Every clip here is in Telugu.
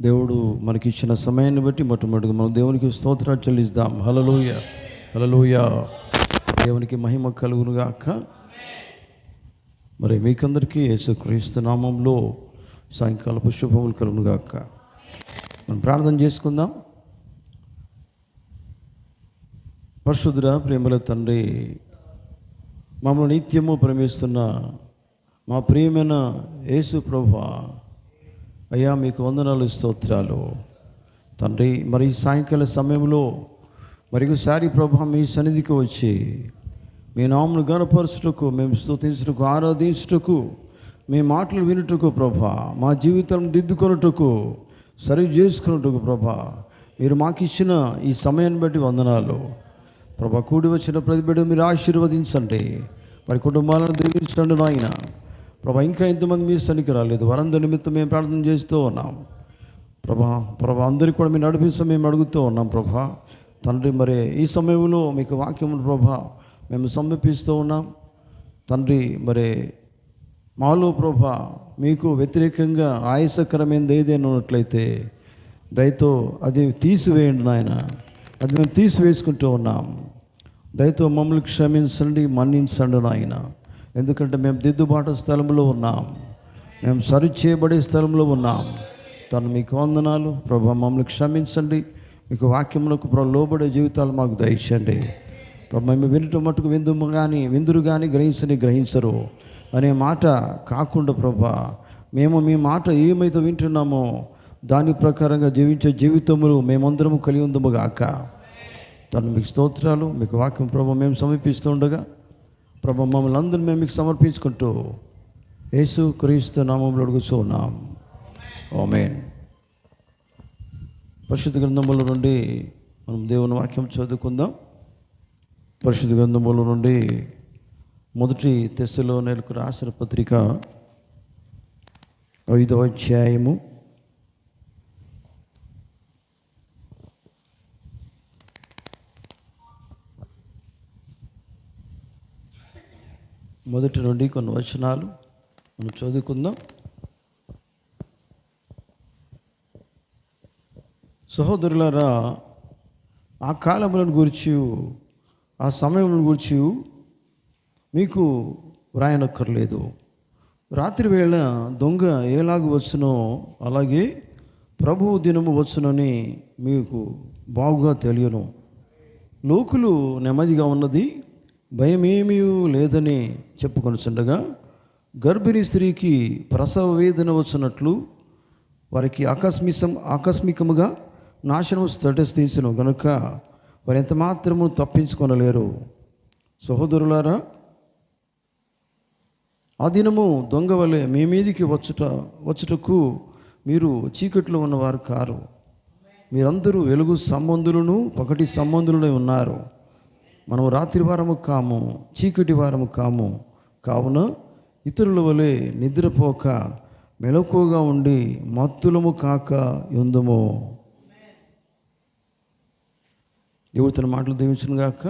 దేవుడు మనకిచ్చిన సమయాన్ని బట్టి మొట్టమొదటిగా మనం దేవునికి స్తోత్రాలు చెల్లిస్తాం. హల్లెలూయ, హల్లెలూయ. దేవునికి మహిమ కలుగునుగాక. మరి మీకందరికీ యేసుక్రీస్తు నామంలో సాయంకాలపు శుభములు కలుగునుగాక. మనం ప్రార్థన చేసుకుందాం. పరిశుద్ధుడ ప్రేమల తండ్రి, మమ్మల్ని నిత్యము ప్రేమిస్తున్న మా ప్రియమైన యేసు ప్రభువా, అయ్యా మీకు వందనాలు, స్తోత్రాలు తండ్రి. మరి ఈ సాయంకాల సమయంలో మరొకసారి ప్రభా మీ సన్నిధికి వచ్చి మీ నామమును గణపరచుటకు, మేము స్తుతించుటకు, ఆరాధించుటకు, మీ మాటలు వినుటకు ప్రభా, మా జీవితాలను దిద్దుకొనుటకు, సరి చేసుకున్నట్టుకు ప్రభా, మీరు మాకు ఇచ్చిన ఈ సమయాన్ని బట్టి వందనాలు ప్రభా. కూడి వచ్చిన ప్రతి బిడ్డ మీరు ఆశీర్వదించండి, వారి కుటుంబాలను దీవించండి నాయన ప్రభా. ఇంకా ఎంతమంది మీ సన్నిధికి రాలేదు, వారందరి నిమిత్తం మేము ప్రార్థన చేస్తూ ఉన్నాం ప్రభా. అందరికీ కూడా మీరు నడిపిస్తాం మేము అడుగుతూ ఉన్నాం ప్రభా తండ్రి. మరి ఈ సమయంలో మీకు వాక్యము ప్రభా మేము సమర్పిస్తూ ఉన్నాం తండ్రి. మరి మాలో ప్రభా మీకు వ్యతిరేకంగా ఆయాసకరమైనది ఏదైనా ఉన్నట్లయితే దయతో అది తీసివేయండి నాయన. అది మేము తీసివేసుకుంటూ ఉన్నాం. దయతో మమ్మల్ని క్షమించండి, మన్నించండి నాయన. ఎందుకంటే మేము దిద్దుబాటు స్థలంలో ఉన్నాం, మేము సరి చేయబడే స్థలంలో ఉన్నాం. తను మీకు వందనాలు ప్రభా. మమ్మల్ని క్షమించండి, మీకు వాక్యములకు లోబడే జీవితాలు మాకు దయచండి ప్రభా. మేము వినటం మటుకు విందురు కానీ గ్రహించరు అనే మాట కాకుండా ప్రభా, మేము మీ మాట ఏమైతే వింటున్నామో దాని ప్రకారంగా జీవించే జీవితములు మేమందరము కలిగి ఉందము గాక. తను మీకు స్తోత్రాలు, మీకు వాక్యం ప్రభా మేము సమర్పిస్తూ ఉండగా ప్రభా మమ్మల్ని అందరినీ మేము మీకు సమర్పించుకుంటూ యేసు క్రీస్తు నామములో అడుగుతూ ఉన్నాం, ఆమేన్. పరిశుద్ధ గ్రంథముల నుండి మనం దేవుని వాక్యం చదువుకుందాం. పరిశుద్ధ గ్రంథముల నుండి మొదటి తెస్సలోనికీయులకు రాసిన పత్రిక 5వ అధ్యాయము 1 నుండి కొన్ని వచనాలు మనం చదువుకుందాం. సహోదరులారా, ఆ కాలములను గురించి, ఆ సమయములను గురించి మీకు వ్రాయనక్కర్లేదు. రాత్రి వేళ దొంగ ఎలాగ వచ్చునో అలాగే ప్రభువు దినము వచ్చునని మీకు బాగుగా తెలియను. లోకులు నెమ్మదిగా ఉన్నది, భయమేమీ లేదని చెప్పుకొనుచుండగా గర్భిణీ స్త్రీకి ప్రసవ వేదన వచ్చినట్లు వారికి ఆకస్మికముగా నాశనం తటస్థించును గనుక వారు ఎంత మాత్రము తప్పించుకొనలేరు. సహోదరులారా, ఆ దినము దొంగ వలె మీ మీదికి వచ్చుటకు మీరు చీకట్లో ఉన్నవారు కారు. మీరందరూ వెలుగు సంబంధులను పగటి సంబంధులై ఉన్నారు. మనం రాత్రి వారము కాము, చీకటి వారము కాము. కావున ఇతరుల వలె నిద్రపోక మెలకువగా ఉండి మత్తులము కాక యుందుము. దేవుడు తన మాటలు దీవించును గాక.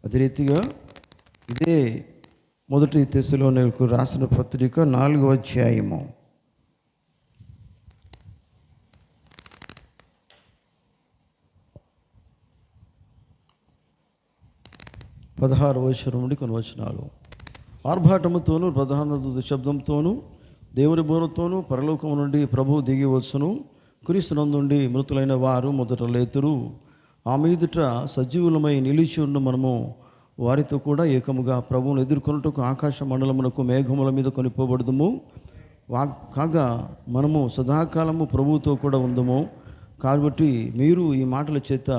అదే రీతిగా ఇదే మొదటి తెస్సలోనికీయులకు రాసిన పత్రిక 4వ అధ్యాయము 16వ వచనం నుండి కొన్ని వచనాలు. ఆర్భాటముతోనూ ప్రధాన దూత శబ్దంతోనూ దేవుని బోరతోనూ పరలోకము నుండి ప్రభువు దిగి వచ్చును. క్రీస్తునందుండి మృతులైన వారు మొదట లేతురు. ఆ మీదట సజీవులమై నిలిచి ఉన్న మనము వారితో కూడా ఏకముగా ప్రభువును ఎదుర్కొనుటకు ఆకాశ మండలమునకు మేఘముల మీద కొనిపోబడదుము. కాగా మనము సదాకాలము ప్రభువుతో కూడా ఉందము. కాబట్టి మీరు ఈ మాటల చేత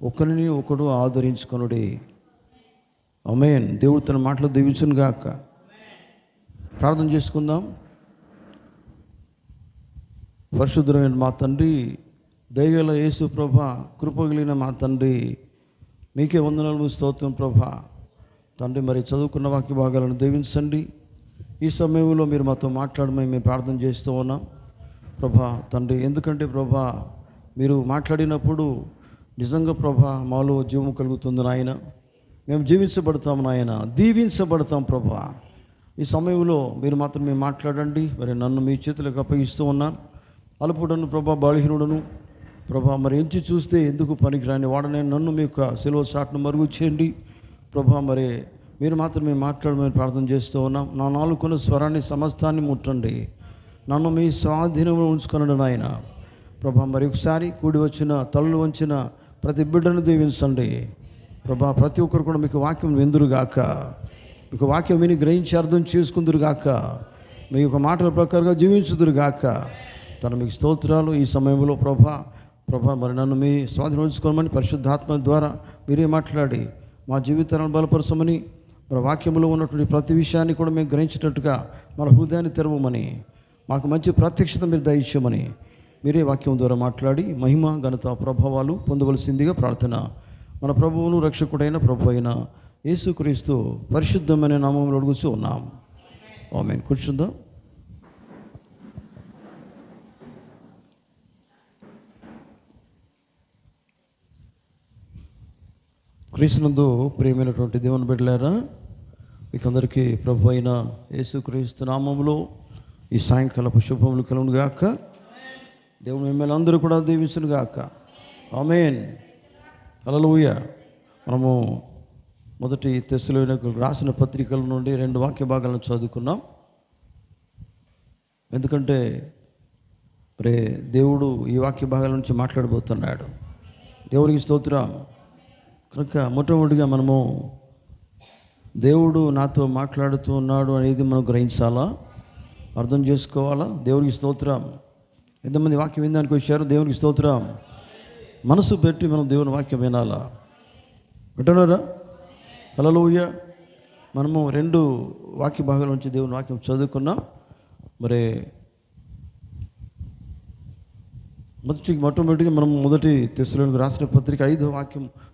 ఒకరిని ఒకడు ఆదరించుకొనుడి. ఆమేన్. దేవుడు తన మాటలు దీవించును గాక. ప్రార్థన చేసుకుందాం. పరిశుద్ధమైన మా తండ్రి, దయగల యేసు ప్రభా, కృపగలిగిన మా తండ్రి, మీకే వందనాలు, స్తోత్రం ప్రభా తండ్రి. మరి చదువుకున్న వాక్య భాగాలను దీవించండి. ఈ సమయంలో మీరు మాతో మాట్లాడమని మేము ప్రార్థన చేస్తూ ఉన్నాం ప్రభా తండ్రి. ఎందుకంటే ప్రభా మీరు మాట్లాడినప్పుడు నిజంగా ప్రభా మాలో జీవము కలుగుతుంది నాయన. మేము జీవించబడతాం నాయన, దీవించబడతాం ప్రభా. ఈ సమయంలో మీరు మాత్రం మేము మాట్లాడండి. మరి నన్ను మీ చేతులకు అప్పగిస్తూ ఉన్నాను. అల్పుడను ప్రభా, బలహీనుడను ప్రభా, మరి ఎంచి చూస్తే ఎందుకు పనికిరాని వాడనే నన్ను మీ యొక్క సిలువ సాటును మరుగు చేయండి ప్రభా. మరి మీరు మాత్రమే మాట్లాడమని ప్రార్థన చేస్తూ ఉన్నాం. నా నాలుగున్న స్వరాన్ని సమస్తాన్ని ముట్టండి, నన్ను మీ స్వాధీనంలో ఉంచుకున్నాడు నాయన ప్రభా. మరి ఒకసారి కూడి వచ్చిన తలలు వంచిన ప్రతి బిడ్డను దీవించండి ప్రభా. ప్రతి ఒక్కరు కూడా మీకు వాక్యం విందురుగాక, మీకు వాక్యం విని గ్రహించి అర్థం చేసుకుందురుగాక, మీ యొక్క మాటల ప్రకారంగా జీవించుదురుగాక. తన మీకు స్తోత్రాలు. ఈ సమయంలో ప్రభా మరి నన్ను మీ స్వాధీనం ఉంచుకోమని పరిశుద్ధాత్మ ద్వారా మీరే మాట్లాడి మా జీవితాలను బలపరచమని, మన వాక్యంలో ఉన్నటువంటి ప్రతి విషయాన్ని కూడా మేము గ్రహించేటట్టుగా మన హృదయాన్ని తెరవమని, మాకు మంచి ప్రత్యక్షత మీరు దయచేయమని మీరే వాక్యం ద్వారా మాట్లాడి మహిమ ఘనత ప్రభావాలు పొందవలసిందిగా ప్రార్థన మన ప్రభువును రక్షకుడైన ప్రభు అయిన యేసుక్రీస్తు పరిశుద్ధమైన నామములో అడుగుతూ ఉన్నాం. ఆమేన్. కూర్చుందాం. క్రీస్తునందు ప్రియమైనటువంటి దేవుని బిడ్డలారా, మీకందరికీ ప్రభు అయిన యేసుక్రీస్తు నామములో ఈ సాయంకాలపు శుభములు కలుగును గాక. దేవుడు మిమ్మల్ని అందరూ కూడా దీవించును గాక. ఆమేన్. హల్లెలూయా. మనము మొదటి తెస్సలోనికీయులకు రాసిన పత్రికల నుండి 2 వాక్య భాగాలను చదువుకున్నాం. ఎందుకంటే మరి దేవుడు ఈ వాక్య భాగాల నుంచి మాట్లాడబోతున్నాడు. దేవునికి స్తోత్రం. కనుక మొట్టమొదటిగా మనము దేవుడు నాతో మాట్లాడుతూ ఉన్నాడు అనేది మనం గ్రహించాలా, అర్థం చేసుకోవాలా. దేవునికి స్తోత్రం. ఎంతమంది వాక్యం వినడానికి వచ్చారు? దేవునికి స్తోత్రం. మనసు పెట్టి మనం దేవుని వాక్యం వినాలా, వింటున్నారా? హల్లెలూయా. మనము 2 వాక్య భాగాల నుంచి దేవుని వాక్యం చదువుకున్నాం. మరి మొట్టమొదటిగా మనం మొదటి తెస్సలోనికీయులకు రాసిన పత్రిక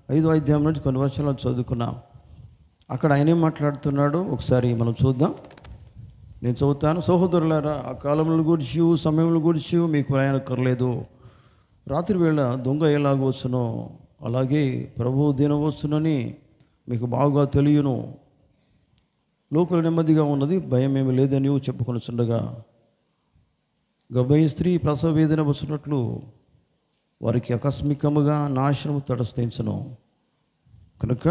5వ అధ్యాయం నుంచి కొన్ని వచనాలు చదువుకున్నాం. అక్కడ ఆయన ఏం మాట్లాడుతున్నాడో ఒకసారి మనం చూద్దాం. నేను చదువుతాను. సహోదరులారా, ఆ కాలముల గురించి సమయముల గురించి మీకు ప్రయాణకర్లేదు. రాత్రి వేళ దొంగ ఎలాగ వచ్చునో అలాగే ప్రభువు దినం వస్తునని మీకు బాగా తెలియను. లోకలు నెమ్మదిగా ఉన్నది, భయం ఏమి లేదని చెప్పుకొనిచుండగా గర్భిణీ స్త్రీ ప్రసవ వేదన వచ్చినట్లు వారికి ఆకస్మికముగా నాశనము తటస్థించను. కనుక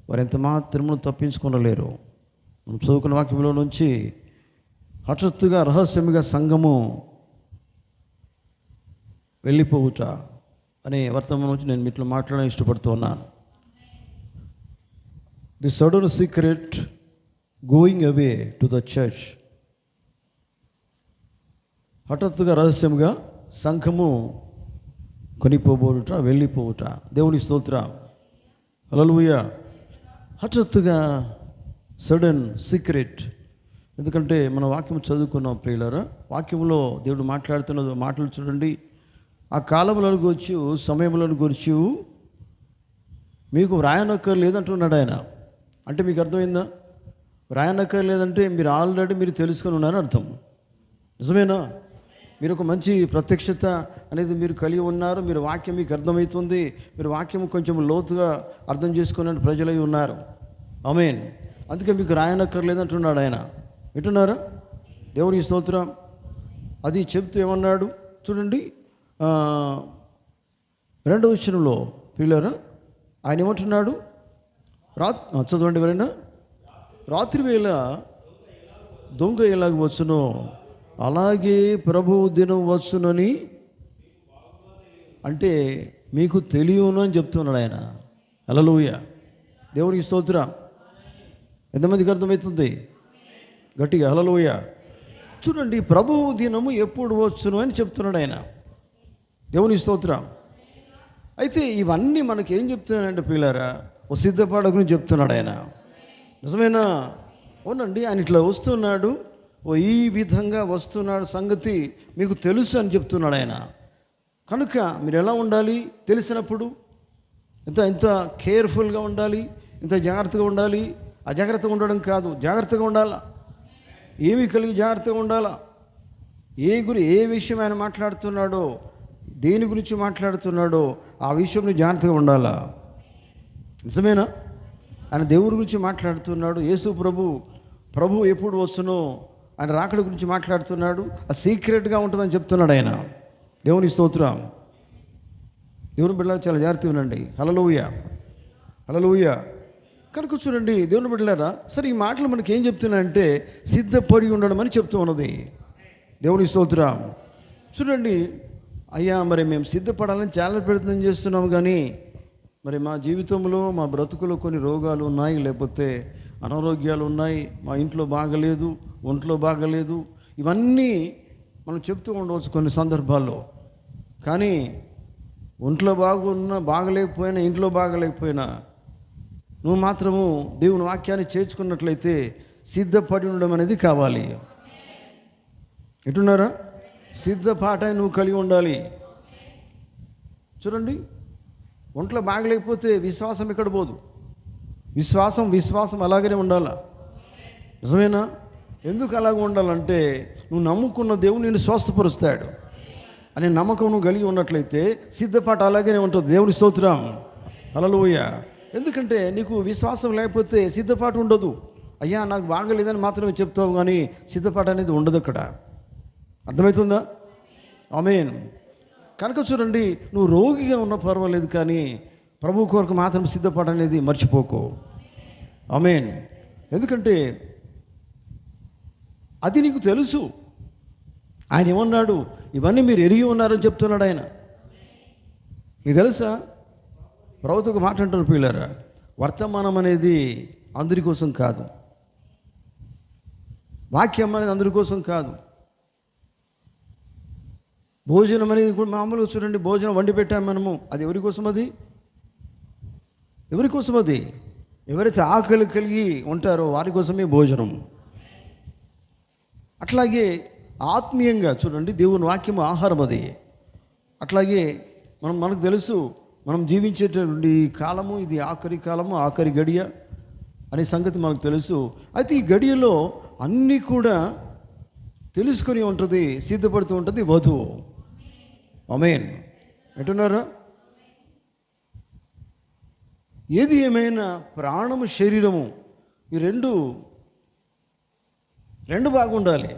వారు ఎంత మాత్రమును తప్పించుకొనలేరు. మనం చదువుకున్న వాక్యంలో నుంచి హఠాత్తుగా రహస్యముగా సంఘము వెళ్ళిపోవుట అనే వర్తమానం నుంచి నేను మీతో మాట్లాడడానికి ఇష్టపడుతూ ఉన్నాను. The sudden secret going away to the church. హఠాత్తుగా రహస్యంగా సంఘము కొనిపోబోవుట, వెళ్ళిపోవుట. దేవుని స్తోత్రం. హల్లెలూయా. హఠాత్తుగా సడన్ సీక్రెట్. ఎందుకంటే మన వాక్యం చదువుకున్నాం ప్రియులారా. వాక్యంలో దేవుడు మాట్లాడుతున్న మాటలు చూడండి. ఆ కాలములను గురించి సమయములను గురించి మీకు వ్రాయనక్కర్లేదంటున్నాడు ఆయన. అంటే మీకు అర్థమైందా? వ్రాయనక్కర్లేదంటే మీరు ఆల్రెడీ మీరు తెలుసుకొని ఉన్నారని అర్థం. నిజమేనా? మీరు ఒక మంచి ప్రత్యక్షత అనేది మీరు కలిగి ఉన్నారు. మీరు వాక్యం మీకు అర్థమవుతుంది. మీరు వాక్యం కొంచెం లోతుగా అర్థం చేసుకునే ప్రజలై ఉన్నారు. ఆమేన్. అందుకే మీకు రాయనక్కర్లేదంటున్నాడు ఆయన. వింటున్నారా? దేవునికి స్తోత్రం. అది చెప్తూ ఏమన్నాడు చూడండి. 2వ వచనంలో పిల్లరా ఆయన ఏమంటున్నాడు? చదవండి ఎవరైనా. రాత్రి వేళ దొంగ ఎలాగ వచ్చునో అలాగే ప్రభువు దినం వచ్చునని, అంటే మీకు తెలియను అని చెప్తున్నాడు ఆయన. హల్లెలూయా. దేవునికి స్తోత్రం. ఎంతమందికి అర్థమవుతుంది? గట్టిగా హల్లెలూయా. చూడండి, ప్రభువు దినము ఎప్పుడు వచ్చును అని చెప్తున్నాడు ఆయన. దేవునికి స్తోత్రం. అయితే ఇవన్నీ మనకి ఏం చెప్తున్నాడంటే పిల్లరా, ఓ సిద్ధపాట గురించి చెప్తున్నాడు ఆయన. నిజమేనా? అవునండి. ఆయన ఇట్లా వస్తున్నాడు, ఓ ఈ విధంగా వస్తున్నాడు సంగతి మీకు తెలుసు అని చెప్తున్నాడు ఆయన. కనుక మీరు ఎలా ఉండాలి? తెలిసినప్పుడు ఎంత కేర్ఫుల్గా ఉండాలి, ఇంత జాగ్రత్తగా ఉండాలి. అజాగ్రత్తగా ఉండడం కాదు, జాగ్రత్తగా ఉండాలా. ఏమి కలిగి జాగ్రత్తగా ఉండాలా. ఏ విషయం ఆయన మాట్లాడుతున్నాడో, దేని గురించి మాట్లాడుతున్నాడో ఆ విషయంలో జాగ్రత్తగా ఉండాలా. నిజమేనా? ఆయన దేవుడి గురించి మాట్లాడుతున్నాడు. యేసు ప్రభు ఎప్పుడు వచ్చునో ఆయన రాకడ గురించి మాట్లాడుతున్నాడు. ఆ సీక్రెట్గా ఉంటుందని చెప్తున్నాడు ఆయన. దేవుని స్తోత్రం. దేవుని బిడ్డలారా చాలా జాగ్రత్తగా వినండి. హల్లెలూయా, హల్లెలూయా. కనుక చూడండి దేవుని బిడ్డలారా, సరే ఈ మాటలు మనకి ఏం చెప్తున్నాయంటే సిద్ధపడి ఉండడం అని చెప్తూ ఉన్నది. దేవుని స్తోత్రం. చూడండి, అయ్యా మరి మేము సిద్ధపడాలని చాలా ప్రయత్నం చేస్తున్నాము, కానీ మరి మా జీవితంలో మా బ్రతుకులో కొన్ని రోగాలు ఉన్నాయి, లేకపోతే అనారోగ్యాలు ఉన్నాయి, మా ఇంట్లో బాగలేదు, ఒంట్లో బాగలేదు, ఇవన్నీ మనం చెప్తూ ఉండవచ్చు కొన్ని సందర్భాల్లో. కానీ ఒంట్లో బాగలేకపోయినా ఇంట్లో బాగలేకపోయినా నువ్వు మాత్రము దేవుని వాక్యాన్ని చేర్చుకున్నట్లయితే సిద్ధపడి ఉండడం అనేది కావాలి. ఎటున్నారా? సిద్ధపాఠాన్ని నువ్వు కలిగి ఉండాలి. చూడండి, ఒంట్లో బాగలేకపోతే విశ్వాసం ఎక్కడ పోదు. విశ్వాసం అలాగనే ఉండాలా. నిజమేనా? ఎందుకు అలాగ ఉండాలంటే నువ్వు నమ్ముకున్న దేవుడు నిన్ను స్వస్థపరుస్తాడు అనే నమ్మకం నువ్వు కలిగి ఉన్నట్లయితే సిద్ధపాటు అలాగనే ఉంటుంది. దేవుని స్తోత్రం, హల్లెలూయా. ఎందుకంటే నీకు విశ్వాసం లేకపోతే సిద్ధపాటు ఉండదు. అయ్యా నాకు బాగలేదని మాత్రమే చెప్తావు, కానీ సిద్ధపాటు అనేది ఉండదు అక్కడ. అర్థమవుతుందా? ఆమేన్. కనుక చూడండి, నువ్వు రోగిగా ఉన్నా పర్వాలేదు, కానీ ప్రభు కొరకు మాత్రం సిద్ధపాటు అనేది మర్చిపోకు. ఆమేన్. ఎందుకంటే అది నీకు తెలుసు. ఆయన ఏమన్నాడు? ఇవన్నీ మీరు ఎరిగి ఉన్నారని చెప్తున్నాడు ఆయన. నీకు తెలుసా? ప్రభుత్వ ఒక మాట అంటారు పిల్లరా, వర్తమానం అనేది అందరి కోసం కాదు, వాక్యం అనేది అందరి కోసం కాదు, భోజనం అనేది కూడా మామూలుగా చూడండి, భోజనం వండి పెట్టాము మనము, అది ఎవరి కోసం? ఎవరి కోసం? ఎవరైతే ఆకలి కలిగి ఉంటారో వారి కోసమే భోజనం. అట్లాగే ఆత్మీయంగా చూడండి, దేవుని వాక్యము ఆహారం అది. అట్లాగే మనకు తెలుసు, మనం జీవించేటువంటి కాలము ఇది ఆఖరి కాలము, ఆఖరి గడియ అనే సంగతి మనకు తెలుసు. అయితే ఈ గడియలో అన్నీ కూడా తెలుసుకొని ఉంటుంది, సిద్ధపడుతూ ఉంటుంది వధువు. ఆమేన్. ఎటున్నారా? ఏది ఏమైనా ప్రాణము శరీరము ఈ రెండు బాగుండాలి.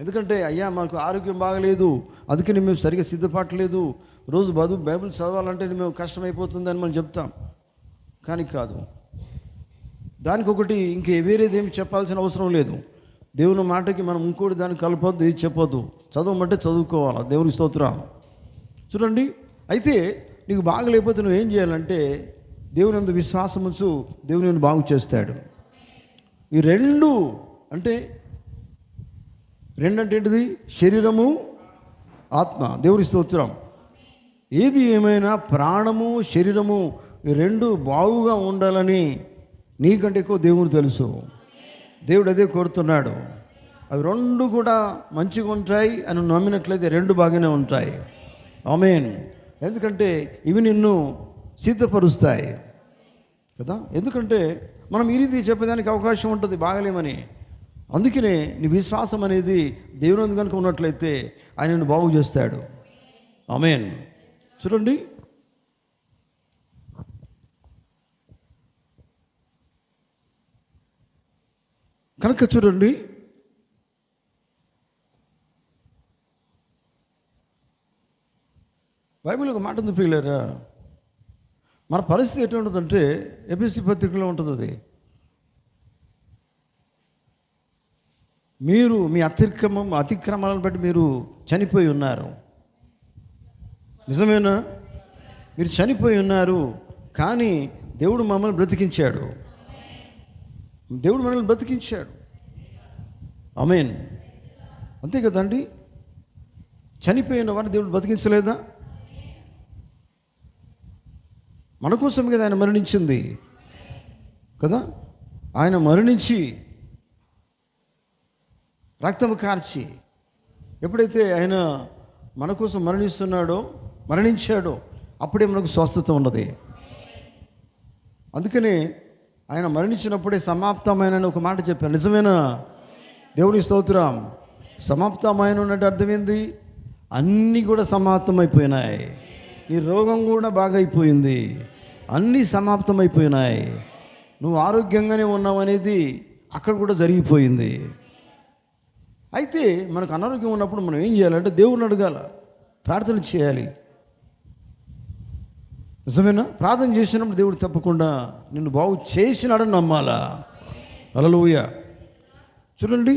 ఎందుకంటే అయ్యా మాకు ఆరోగ్యం బాగలేదు, అందుకని మేము సరిగ్గా సిద్ధపడలేదు, రోజు బైబిల్ చదవాలంటే మేము కష్టమైపోతుందని మనం చెప్తాం. కానీ కాదు, దానికి ఒకటి ఇంకే వేరేదేమి చెప్పాల్సిన అవసరం లేదు. దేవుని మాటకి మనం ఇంకోటి దాన్ని కలపొద్దు, ఇది చెప్పొద్దు, చదవమంటే చదువుకోవాలి. దేవుని స్తోత్రం. చూడండి, అయితే నీకు బాగలేకపోతే నువ్వేం చేయాలంటే దేవుని యందు విశ్వాసం ఉంచు, దేవుని నిన్ను బాగు చేస్తాడు. ఈ రెండు అంటే ఏంటిది? శరీరము, ఆత్మ. దేవుని స్తోత్రం. ఏది ఏమైనా ప్రాణము శరీరము ఈ రెండు బాగుగా ఉండాలని నీకంటే ఎక్కువ దేవుడు తెలుసు. దేవుడు అదే కోరుతున్నాడు. అవి రెండు కూడా మంచిగా ఉంటాయి అని నమ్మినట్లయితే రెండు బాగానే ఉంటాయి. ఆమేన్. ఎందుకంటే ఇవి నిన్ను సిద్ధపరుస్తాయి కదా. ఎందుకంటే మనం ఈ రీతి చెప్పేదానికి అవకాశం ఉంటుంది బాగలేమని. అందుకనే నీ విశ్వాసం అనేది దేవుని కనుక ఉన్నట్లయితే ఆయనను బాగు చేస్తాడు. ఆమేన్. చూడండి, కనుక చూడండి, బైబిల్ ఒక మాట ఉంది ప్రియులారా, మన పరిస్థితి ఎట్లా ఉంటుందంటే ఎబిసి పత్రికలో ఉంటుంది అది. మీరు మీ అతిక్రమాలను బట్టి మీరు చనిపోయి ఉన్నారు. నిజమేనా? మీరు చనిపోయి ఉన్నారు, కానీ దేవుడు మమ్మల్ని బ్రతికించాడు. దేవుడు మనల్ని బ్రతికించాడు. ఆమేన్. అంతే కదండి. చనిపోయిన వారిని దేవుడు బ్రతికించలేదా? మన కోసం కదా ఆయన మరణించింది కదా. ఆయన మరణించి రక్తము కార్చి ఎప్పుడైతే ఆయన మన కోసం మరణించాడో అప్పుడే మనకు స్వస్థత ఉన్నది. అందుకనే ఆయన మరణించినప్పుడే సమాప్తమైన ఒక మాట చెప్పాను. నిజమేనా? దేవుని స్తోత్రం. సమాప్తమైన ఉన్నట్టు అర్థమైంది, అన్నీ కూడా సమాప్తమైపోయినాయి. నీ రోగం కూడా బాగా అయిపోయింది, అన్నీ సమాప్తమైపోయినాయి. నువ్వు ఆరోగ్యంగానే ఉన్నావు అనేది అక్కడ కూడా జరిగిపోయింది. అయితే మనకు అనారోగ్యం ఉన్నప్పుడు మనం ఏం చేయాలంటే దేవుణ్ణి అడగాల, ప్రార్థన చేయాలి. నిజమేనా? ప్రార్థన చేసినప్పుడు దేవుడు తప్పకుండా నిన్ను బాగు చేసినాడని నమ్మాలా. హల్లెలూయా. చూడండి,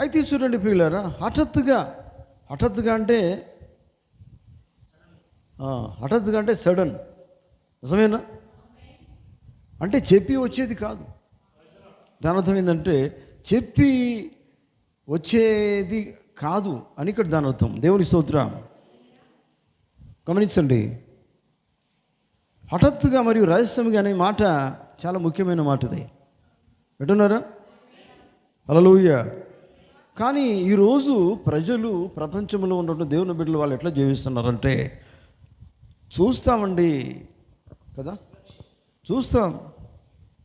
అయితే చూడండి ప్రియులారా, హఠాత్తుగా అంటే సడన్. నిజమేనా? అంటే చెప్పి వచ్చేది కాదు. దాని అర్థం ఏంటంటే చెప్పి వచ్చేది కాదు అని ఇక్కడ దాని అర్థం. దేవుని స్తోత్రం. గమనించండి, హఠాత్తుగా మరియు రహస్యంగా అనే మాట చాలా ముఖ్యమైన మాట. ఇది వింటున్నారా? హల్లెలూయా. కానీ ఈరోజు ప్రజలు, ప్రపంచంలో ఉన్నటువంటి దేవుని బిడ్డలు వాళ్ళు ఎట్లా జీవిస్తున్నారంటే, చూస్తామండి కదా, చూస్తాం.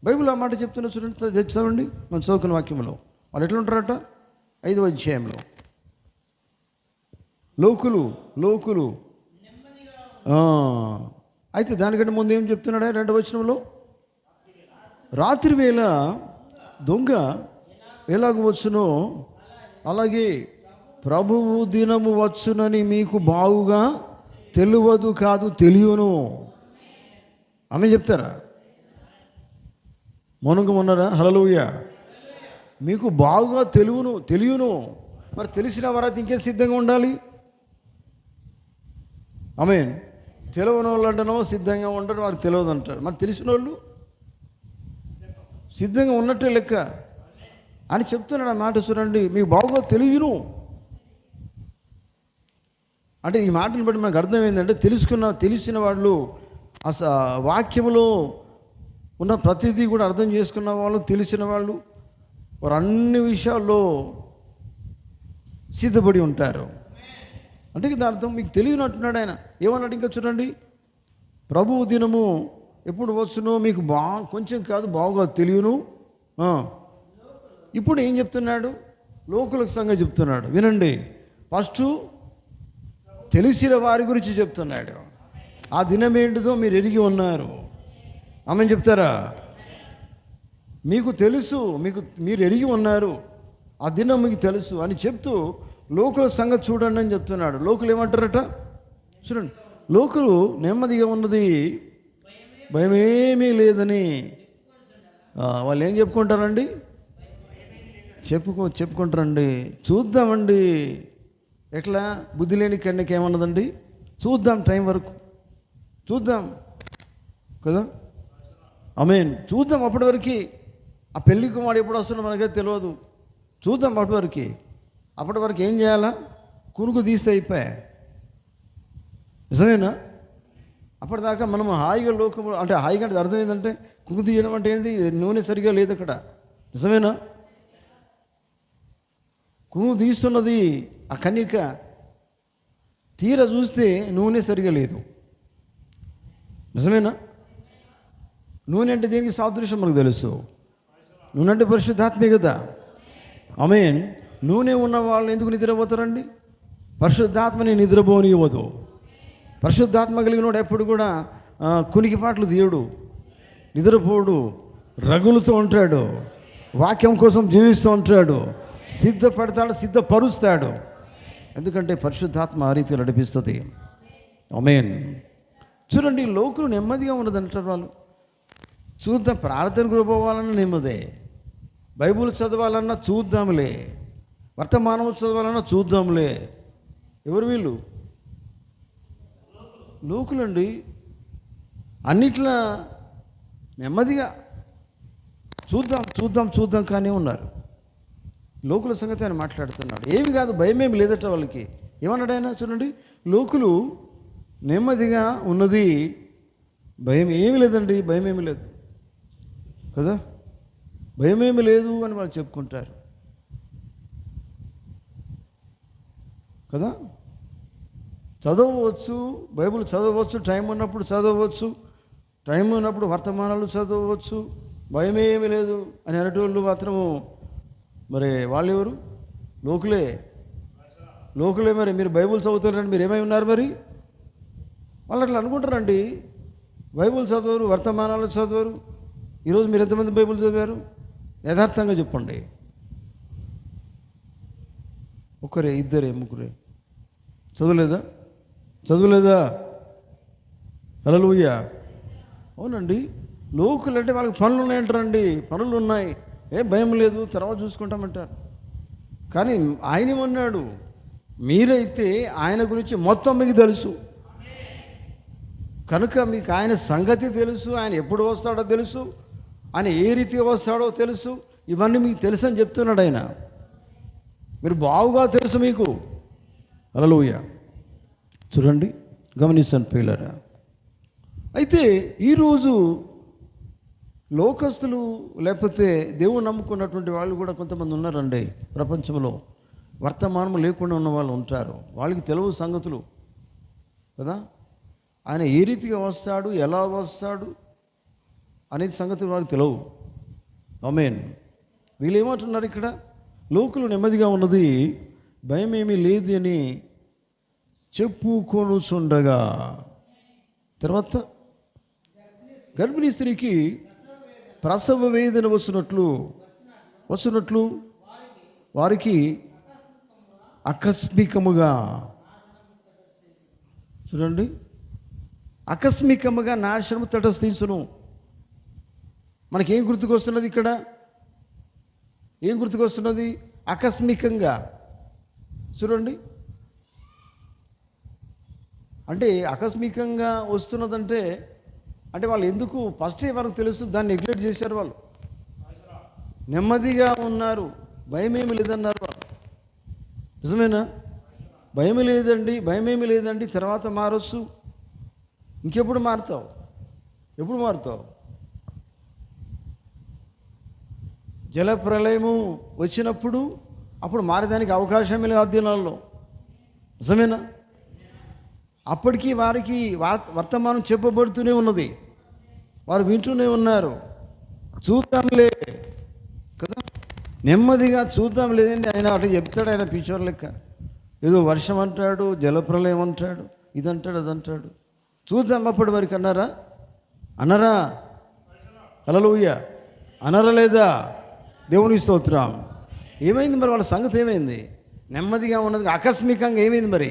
బైబిల్ ఆ మాట చెప్తున్నా చూడండి, తెచ్చామండి మన చదువుకున్న వాక్యంలో. వాళ్ళు ఎట్లా ఉంటారట? 5వ అధ్యాయంలో లోకులు. అయితే దానికంటే ముందు ఏం చెప్తున్నాడా? 2వ వచనంలో, రాత్రి వేళ దొంగ ఎలాగ వచ్చునో అలాగే ప్రభువు దినము వచ్చునని మీకు బాగుగా తెలియదు కాదు, తెలియను. ఆమె చెప్తారా? మౌనంగా ఉన్నారా? హల్లెలూయా. మీకు బాగుగా తెలియను. మరి తెలిసిన వారైతే ఇంకేం సిద్ధంగా ఉండాలి? ఆమేన్. తెలియని వాళ్ళు అంటున్నామో సిద్ధంగా ఉండరు, వారికి తెలియదు అంటారు. మరి తెలిసిన వాళ్ళు సిద్ధంగా ఉన్నట్టే లెక్క అని చెప్తున్నాడు. ఆ మాట చూడండి, మీకు బాగుగా తెలియను అంటే ఈ మాటను బట్టి మనకు అర్థం ఏంటంటే, తెలిసిన వాళ్ళు వాక్యములో ఉన్న ప్రతిదీ కూడా అర్థం చేసుకున్న వాళ్ళు, తెలిసిన వాళ్ళు, వారు అన్ని విషయాల్లో సిద్ధపడి ఉంటారు. అంటే దాని అర్థం మీకు తెలియనట్టున్నాడు ఆయన. ఏమన్నాడు ఇంకా చూడండి, ప్రభువు దినము ఎప్పుడు వచ్చునో మీకు కొంచెం కాదు బాగుగా తెలియను. ఇప్పుడు ఏం చెప్తున్నాడు? లోకులకు సంగతి చెప్తున్నాడు. వినండి, ఫస్ట్ తెలిసిన వారి గురించి చెప్తున్నాడు. ఆ దినం ఏంటిదో మీరు ఎరిగి ఉన్నారు. ఆమె చెప్తారా? మీకు తెలుసు, మీరు ఎరిగి ఉన్నారు, ఆ దినం మీకు తెలుసు అని చెప్తూ లోకుల సంగతి చూడండి అని చెప్తున్నాడు. లోకులు ఏమంటారట? చూడండి, లోకులు నెమ్మదిగా ఉన్నది, భయమేమీ లేదని వాళ్ళు ఏం చెప్పుకుంటారండి? చెప్పుకుంటారండి. చూద్దామండి, ఎట్లా బుద్ధి లేని కన్యకి ఏమన్నదండి? చూద్దాం, టైం వరకు చూద్దాం కదా. ఆమేన్. చూద్దాం, అప్పటి వరకు ఆ పెళ్లి కుమారుడు ఎప్పుడు వస్తుందో మనకైతే తెలియదు. చూద్దాం అప్పటి వరకు ఏం చేయాలా? కునుకు తీస్తే అయిపోయా. నిజమేనా? అప్పటిదాకా మనం హాయిగా లోకము, అంటే హాయిగా అంటే అర్థం ఏంటంటే, కునుకు తీయడం అంటే ఏంటి? నూనె సరిగా లేదు అక్కడ. నిజమేనా? కునుకు తీస్తున్నది ఆ కన్యక, తీర చూస్తే నూనె సరిగా లేదు. నిజమేనా? నూనె అంటే దేనికి సాదృశ్యం మనకు తెలుసు. నూనె అంటే పరిశుద్ధాత్మే కదా. ఆమేన్. నూనె ఉన్న వాళ్ళు ఎందుకు నిద్రపోతారండి? పరిశుద్ధాత్మని నిద్రపోనివ్వదు. పరిశుద్ధాత్మ కలిగినోడు ఎప్పుడు కూడా కునికిపాట్లు తీయడు, నిద్రపోడు, రగులుతూ ఉంటాడు, వాక్యం కోసం జీవిస్తూ ఉంటాడు, సిద్ధపరుస్తాడు. ఎందుకంటే పరిశుద్ధాత్మ ఆ రీతిలో నడిపిస్తుంది. ఆమేన్. చూడండి, లోకులు నెమ్మదిగా ఉన్నదంటారు వాళ్ళు. చూద్దాం, ప్రార్థనకు పోవాలన్నా నెమ్మదే, బైబుల్ చదవాలన్నా చూద్దాంలే, వర్తమానం చదవాలన్నా చూద్దాంలే. ఎవరు వీళ్ళు? లోకులండి. అన్నిట్లా నెమ్మదిగా చూద్దాం కానీ ఉన్నారు. లోకుల సంగతి ఆయన మాట్లాడుతున్నాడు. ఏమి కాదు, భయమేమి లేదట వాళ్ళకి. ఏమన్నాడు ఆయన? చూడండి, లోకులు నెమ్మదిగా ఉన్నది, భయం ఏమి లేదండి, భయమేమి లేదు కదా, భయమేమి లేదు అని వాళ్ళు చెప్పుకుంటారు కదా. చదవచ్చు, బైబిల్ చదవచ్చు, టైం ఉన్నప్పుడు చదవచ్చు, టైం ఉన్నప్పుడు వర్తమానాలు చదవచ్చు, భయమేమి లేదు అని అనేటోళ్ళు మాత్రము మరి వాళ్ళు ఎవరు? లోకులే. మరి మీరు బైబిల్ చదువుతారంటే మీరు ఏమై ఉన్నారు? మరి వాళ్ళు అట్లా అనుకుంటారండి. బైబిల్ చదవరు, వర్తమానాలు చదవరు. ఈరోజు మీరు ఎంతమంది బైబిల్ చదివారు? యథార్థంగా చెప్పండి. ఒకరే, ఇద్దరే, ముగ్గురే? చదువులేదా? హల్లెలూయా. అవునండి. లోకులు అంటే వాళ్ళకి పనులు ఉన్నాయంటారండి. పనులు ఉన్నాయి, ఏం భయం లేదు, తర్వాత చూసుకుంటామంటారు. కానీ ఆయన ఏమన్నాడు? మీరైతే ఆయన గురించి మొత్తం మీకు తెలుసు కనుక మీకు ఆయన సంగతి తెలుసు, ఆయన ఎప్పుడు వస్తాడో తెలుసు, ఆయన ఏ రీతిగా వస్తాడో తెలుసు, ఇవన్నీ మీకు తెలుసు అని చెప్తున్నాడు ఆయన. మీరు బాగుగా తెలుసు మీకు. హల్లెలూయా. చూడండి, గమనించండి ప్రియులారా. అయితే ఈరోజు లోకస్తులు లేకపోతే దేవుని నమ్ముకున్నటువంటి వాళ్ళు కూడా కొంతమంది ఉన్నారండి ప్రపంచంలో. వర్తమానం లేకుండా ఉన్న వాళ్ళు ఉంటారు. వాళ్ళకి తెలియవు సంగతులు కదా. ఆయన ఏ రీతిగా వస్తాడు, ఎలా వస్తాడు అనేది సంగతులు వారికి తెలియవు. ఆమేన్. వీళ్ళు ఏమంటున్నారు ఇక్కడ? లోకులు నెమ్మదిగా ఉన్నది, భయం ఏమీ లేదు అని చెప్పుకొనుచుండగా. తర్వాత గర్భిణీ స్త్రీకి ప్రసవ వేదన వచ్చినట్లు వారికి ఆకస్మికముగా, చూడండి, ఆకస్మికముగా నాశనము తటస్థించును. మనకేం గుర్తుకొస్తున్నది ఇక్కడ? ఏం గుర్తుకొస్తున్నది? ఆకస్మికంగా. చూడండి, అంటే ఆకస్మికంగా వస్తున్నదంటే వాళ్ళు ఎందుకు ఫస్ట్ వరకు తెలుసు, దాన్ని నెగ్లెక్ట్ చేశారు. వాళ్ళు నెమ్మదిగా ఉన్నారు, భయమేమి లేదన్నారు వాళ్ళు. నిజమేనా? భయమేమి లేదండి, తర్వాత మారొచ్చు. ఇంకెప్పుడు మారుతావు? ఎప్పుడు మారుతావు? జలప్రలయము వచ్చినప్పుడు అప్పుడు మారేదానికి అవకాశమే లేదు ఆ దినాల్లో. నిజమేనా? అప్పటికి వారికి వర్తమానం చెప్పబడుతూనే ఉన్నది, వారు వింటూనే ఉన్నారు. చూద్దాంలే కదా, నెమ్మదిగా చూద్దాం లేదండి. ఆయన అట్లా చెప్తాడు, ఆయన పిచ్చోర్ లెక్క. ఏదో వర్షం అంటాడు, జలప్రలయం అంటాడు, ఇదంటాడు, అదంటాడు. చూద్దాం అప్పటి వరకు అన్నారా? హల్లెలూయా. అనరా లేదా? దేవునికి స్తోత్రం. ఏమైంది మరి? వాళ్ళ సంగతి ఏమైంది? నెమ్మదిగా ఉన్నది ఆకస్మికంగా ఏమైంది మరి?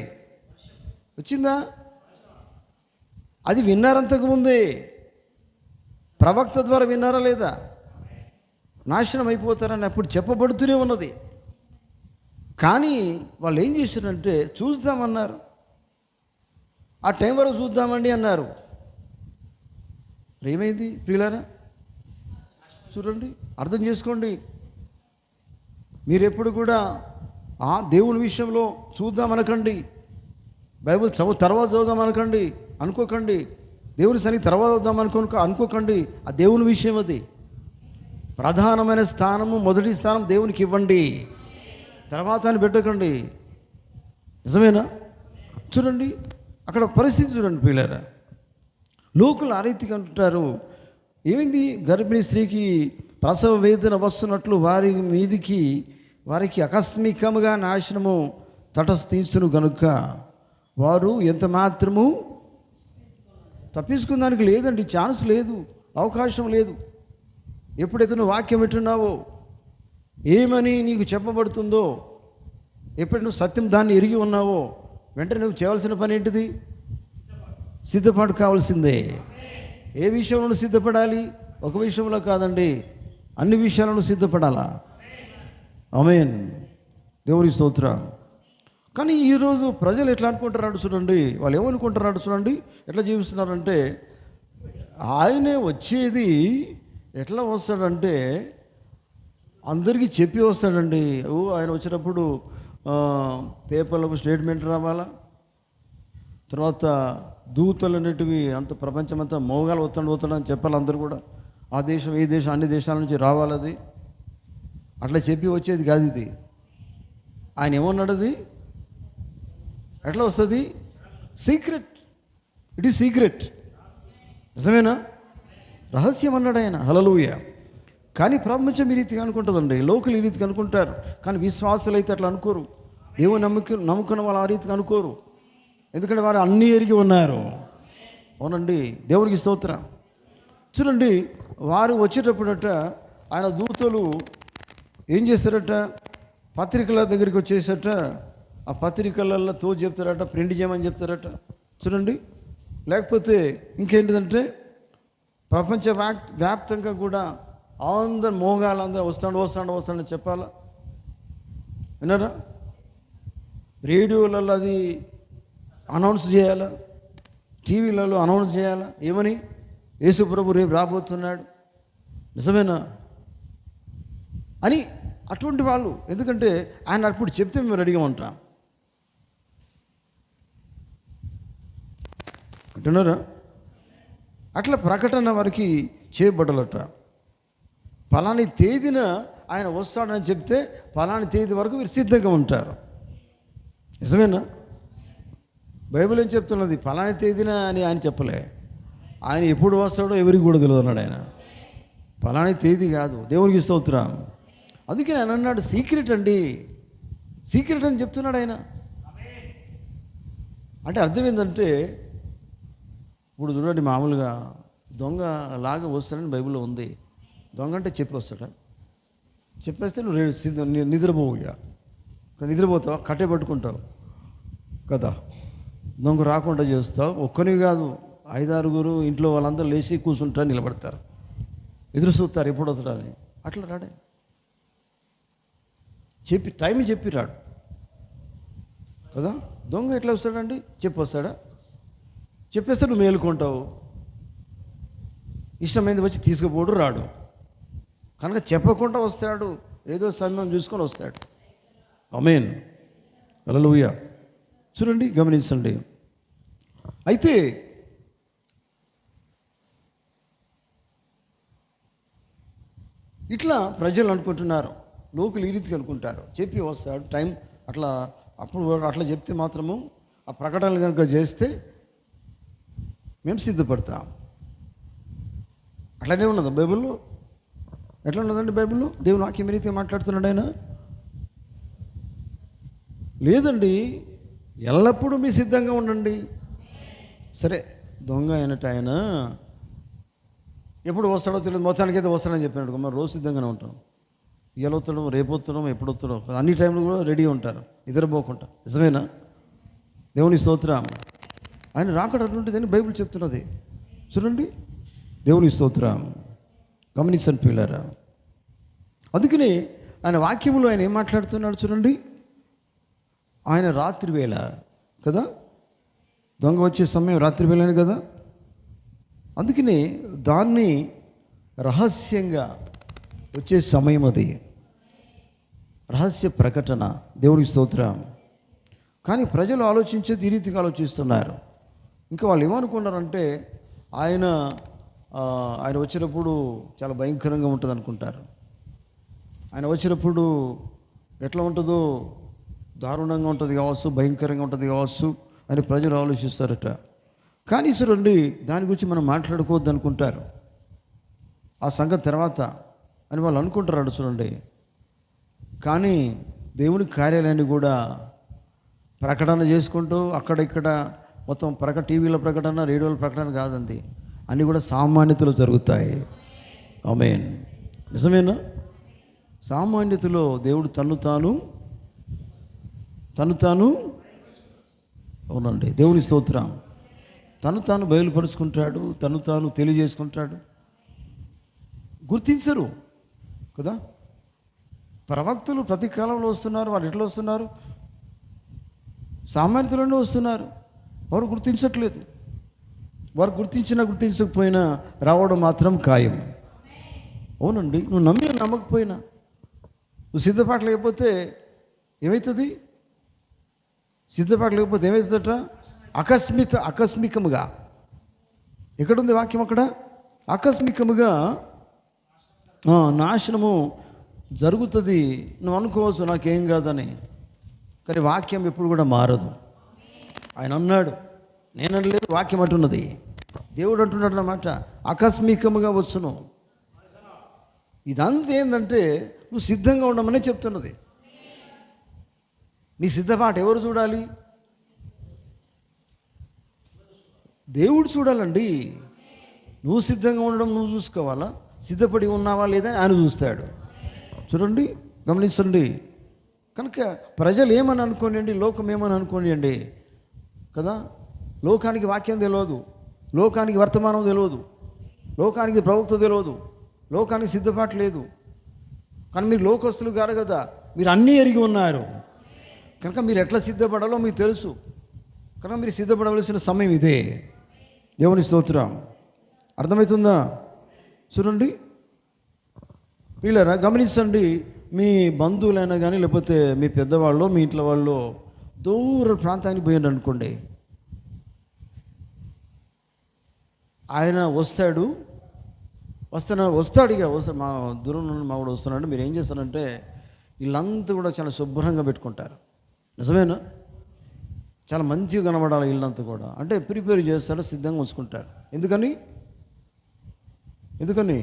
వచ్చిందా? అది విన్నారంతకు ముందే, ప్రవక్త ద్వారా విన్నారా లేదా? నాశనం అయిపోతారని అప్పుడు చెప్పబడుతూనే ఉన్నది. కానీ వాళ్ళు ఏం చేశారంటే చూద్దామన్నారు. ఆ టైం వరకు చూద్దామండి అన్నారు. ఏమైంది ప్రియులారా? చూడండి, అర్థం చేసుకోండి. మీరెప్పుడు కూడా దేవుని విషయంలో చూద్దామనకండి, బైబిల్ తర్వాత చదువుదాం అనుకోకండి. దేవుని సన్ని తర్వాత వద్దాం అనుకోకండి. ఆ దేవుని విషయం, అది ప్రధానమైన స్థానము, మొదటి స్థానం దేవునికి ఇవ్వండి, తర్వాత అని పెట్టకండి. నిజమేనా? చూడండి, అక్కడ పరిస్థితి చూడండి ప్రియులారా. లోకులు ఆ రీతిగా అంటుంటారు. ఏమైంది? గర్భిణీ స్త్రీకి ప్రసవ వేదన వస్తున్నట్లు వారి మీదికి వారికి ఆకస్మికముగా నాశనము తటస్థించును గనుక వారు ఎంత మాత్రము తప్పించుకున్నానికి లేదండి, ఛాన్స్ లేదు, అవకాశం లేదు. ఎప్పుడైతే నువ్వు వాక్యం వింటున్నావో, ఏమని నీకు చెప్పబడుతుందో, ఎప్పుడు నువ్వు సత్యం దాన్ని ఎరిగి ఉన్నావో, వెంటనే నువ్వు చేయవలసిన పని ఏంటిది? సిద్ధపాటు కావాల్సిందే. ఏ విషయంలో సిద్ధపడాలి? ఒక విషయంలో కాదండి, అన్ని విషయాలను సిద్ధపడాలా. ఆమేన్. దేవుని స్తోత్రం. కానీ ఈరోజు ప్రజలు ఎట్లా అనుకుంటున్నాడు చూడండి, వాళ్ళు ఏమనుకుంటున్నాడు చూడండి, ఎట్లా జీవిస్తున్నారంటే, ఆయనే వచ్చేది ఎట్లా వస్తాడంటే అందరికీ చెప్పి వస్తాడండి. ఆయన వచ్చినప్పుడు పేపర్లకు స్టేట్మెంట్ రావాలా, తర్వాత దూతలు అనేటివి అంత ప్రపంచమంతా మోగాలు పోతాడని చెప్పాలి. అందరూ కూడా ఆ దేశం, ఈ దేశం, అన్ని దేశాల నుంచి రావాలి. అది అట్లా చెప్పి వచ్చేది కాదు ఇది. ఆయన ఏమన్నాడు? అది ఎట్లా వస్తుంది? సీక్రెట్. It is secret. నిజమేనా? రహస్యం అన్నాడు ఆయన. హల్లెలూయా. కానీ ప్రపంచం ఈ రీతిగా అనుకుంటుందండి, లోకులు ఈ రీతిగా అనుకుంటారు. కానీ విశ్వాసులు అయితే అట్లా అనుకోరు. దేవుని నమ్ముకున్న వాళ్ళు ఆ రీతిగా అనుకోరు. ఎందుకంటే వారు అన్నీ ఎరిగి ఉన్నారు. అవునండి, దేవునికి స్తోత్రం. చూడండి, వారు వచ్చేటప్పుడట ఆయన దూతలు ఏం చేస్తారట? పత్రికల దగ్గరికి వచ్చేసట ఆ పత్రికలలో చెప్తారట, ప్రింట్ చేయమని చెప్తారట. చూడండి. లేకపోతే ఇంకేంటిదంటే ప్రపంచ వ్యాప్తంగా కూడా అందరు మోగాలందరూ వస్తాడని చెప్పాలా? విన్నారా? రేడియోలలో అది అనౌన్స్ చేయాలా, టీవీలలో అనౌన్స్ చేయాలా? ఏమని? యేసు ప్రభు రేపు రాబోతున్నాడు, నిజమేనా అని. అటువంటి వాళ్ళు, ఎందుకంటే ఆయన అప్పుడు చెప్తే మేము రెడీగా ఉంటాం అంటున్నారా? అట్లా ప్రకటన వారికి చేయబడాలట. ఫలాని తేదీన ఆయన వస్తాడని చెప్తే ఫలాని తేదీ వరకు వీరు సిద్ధంగా ఉంటారు. నిజమేనా? బైబిల్ ఏం చెప్తున్నది? ఫలాని తేదీన అని ఆయన చెప్పలే. ఆయన ఎప్పుడు వస్తాడో ఎవరికి కూడా తెలియదు అన్నాడు ఆయన. ఫలాని తేదీ కాదు. దేవునికి స్తోత్రం. అందుకే ఆయన అన్నాడు సీక్రెట్ అండి, సీక్రెట్ అని చెప్తున్నాడు ఆయన. అంటే అర్థం ఏంటంటే, ఇప్పుడు చూడండి, మామూలుగా దొంగ లాగా వస్తాడని బైబిల్లో ఉంది. దొంగ అంటే చెప్పి వస్తాడా? చెప్పేస్తే నువ్వు నిద్రపోవు. ఇక నిద్రపోతావు, కట్టే పట్టుకుంటావు కదా. దొంగ రాకుండా చేస్తావు. ఒక్కని కాదు, 5-6 ఇంట్లో వాళ్ళందరూ లేచి కూర్చుంటారు, నిలబడతారు, ఎదురు చూస్తారు ఎప్పుడు వస్తాడని. అట్లా రాడే, టైం చెప్పి రాడు కదా. దొంగ ఎట్లా వస్తాడండి? చెప్పి వస్తాడా? చెప్పేస్తే నువ్వు మేలుకుంటావు, ఇష్టమైంది వచ్చి తీసుకుపోడు, రాడు. కనుక చెప్పకుండా వస్తాడు, ఏదో సమయం చూసుకొని వస్తాడు. ఆమేన్, హల్లెలూయా. చూడండి, గమనించండి. అయితే ఇట్లా ప్రజలు అనుకుంటున్నారు, లోకులు ఈ రీతికి అనుకుంటారు, చెప్పి వస్తాడు టైం అట్లా. అప్పుడు అట్లా చెప్తే మాత్రము ఆ ప్రకటనలు కనుక చేస్తే మేము సిద్ధపడతాం. అట్లానే ఉన్నదా బైబిల్లో? ఎట్లా ఉన్నదండి బైబిల్లో? దేవుని వాక్యం రీతి మాట్లాడుతున్నాడు ఆయన? లేదండి, ఎల్లప్పుడూ మీ సిద్ధంగా ఉండండి. సరే, దొంగ అయినట్టు ఆయన ఎప్పుడు వస్తాడో తెలియదు, మొత్తానికి అయితే వస్తాడని చెప్పినట్టు మరి రోజు సిద్ధంగానే ఉంటాం. ఇవాళ వస్తాడో, రేపు వస్తాడో, ఎప్పుడు వస్తాడో, అన్ని టైంలో కూడా రెడీ ఉంటారు, నిద్రపోకుండా. నిజమేనా? దేవుని స్తోత్రం. ఆయన రాకడ అటువంటిదని బైబిల్ చెప్తున్నది. చూడండి, దేవుని స్తోత్రం. గమనించండి పిల్లరా. అందుకని ఆయన వాక్యములో ఆయన ఏం మాట్లాడుతున్నాడు చూడండి. ఆయన రాత్రి వేళ కదా, దొంగ వచ్చే సమయం రాత్రి వేళనే కదా. అందుకని దాన్ని రహస్యంగా వచ్చే సమయం అది, రహస్య ప్రకటన. దేవునికి స్తోత్రం. కానీ ప్రజలు ఆలోచించేది ఈ రీతిగా ఆలోచిస్తున్నారు. ఇంకా వాళ్ళు ఏమనుకున్నారంటే ఆయన వచ్చినప్పుడు చాలా భయంకరంగా ఉంటుంది అనుకుంటారు. ఆయన వచ్చినప్పుడు ఎట్లా ఉంటుందో, దారుణంగా ఉంటుంది కావచ్చు, భయంకరంగా ఉంటుంది కావచ్చు అని ప్రజలు ఆలోచిస్తారట. కానీ చూడండి, దాని గురించి మనం మాట్లాడుకోవద్దు అనుకుంటారు. ఆ సంగతి తర్వాత అని వాళ్ళు అనుకుంటారు చూడండి. కానీ దేవుని కార్యాలయాన్ని కూడా ప్రకటన చేసుకుంటూ అక్కడ ఇక్కడ మొత్తం టీవీల ప్రకటన, రేడియోల ప్రకటన కాదండి, అన్నీ కూడా సామాన్యతలో జరుగుతాయి. ఆమేన్, నిజమేనా? సామాన్యతలో దేవుడు తను తాను అవునండి, దేవుని స్తోత్రం. తను తాను బయలుపరుచుకుంటాడు, తను తాను తెలియజేసుకుంటాడు. గుర్తించరు కదా. ప్రవక్తలు ప్రతి కాలంలో వస్తున్నారు. వారు ఎట్లా వస్తున్నారు? సామాన్యతలోనే వస్తున్నారు. వారు గుర్తించట్లేదు. వారు గుర్తించకపోయినా రావడం మాత్రం ఖాయం. అవునండి, నువ్వు నమ్మకపోయినా, నువ్వు సిద్ధపాటు లేకపోతే ఏమవుతుంది? సిద్ధపాటు లేకపోతే ఏమవుతుందట? ఆకస్మికముగా. ఎక్కడుంది వాక్యం? అక్కడ ఆకస్మికముగా నాశనము జరుగుతుంది. నువ్వు అనుకోవచ్చు నాకేం కాదని, కానీ వాక్యం ఎప్పుడు కూడా మారదు. ఆయన అన్నాడు, నేను అనలేదు, వాక్యం అంటున్నది. దేవుడు అంటున్నాడు అన్నమాట, ఆకస్మికముగా వచ్చును. ఇదంతా ఏంటంటే నువ్వు సిద్ధంగా ఉండమని చెప్తున్నది. నీ సిద్ధపాటు ఎవరు చూడాలి? దేవుడు చూడాలండి. నువ్వు సిద్ధంగా ఉండడం నువ్వు చూసుకోవాలా, సిద్ధపడి ఉన్నావా లేదా అని ఆయన చూస్తాడు. చూడండి, గమనించండి. కనుక ప్రజలు ఏమని అనుకోనియండి, లోకం ఏమని అనుకోనియండి కదా. లోకానికి వాక్యం తెలియదు, లోకానికి వర్తమానం తెలియదు, లోకానికి ప్రవక్త తెలియదు, లోకానికి సిద్ధపాటు లేదు. కానీ మీరు లోకస్తులు గారు కదా, మీరు అన్నీ ఎరిగి ఉన్నారు కనుక మీరు ఎట్లా సిద్ధపడాలో మీకు తెలుసు. కనుక మీరు సిద్ధపడవలసిన సమయం ఇదే. దేవుని స్తోత్రం. అర్థమవుతుందా? చూడండి వీళ్ళరా, గమనించండి. మీ బంధువులైనా కానీ లేకపోతే మీ పెద్దవాళ్ళు, మీ ఇంట్లో వాళ్ళు దూర ప్రాంతానికి పోయిండు అనుకోండి, ఆయన వస్తాడు ఇక మా దూరం నుండి మా కూడా వస్తున్నాడు. మీరు ఏం చేస్తారంటే వీళ్ళంతా కూడా చాలా శుభ్రంగా పెట్టుకుంటారు. నిజమేనా? చాలా మంచిగా కనబడాలి ఇల్లంతా కూడా. అంటే ప్రిపేర్ చేస్తారు, సిద్ధంగా ఉంచుకుంటారు. ఎందుకని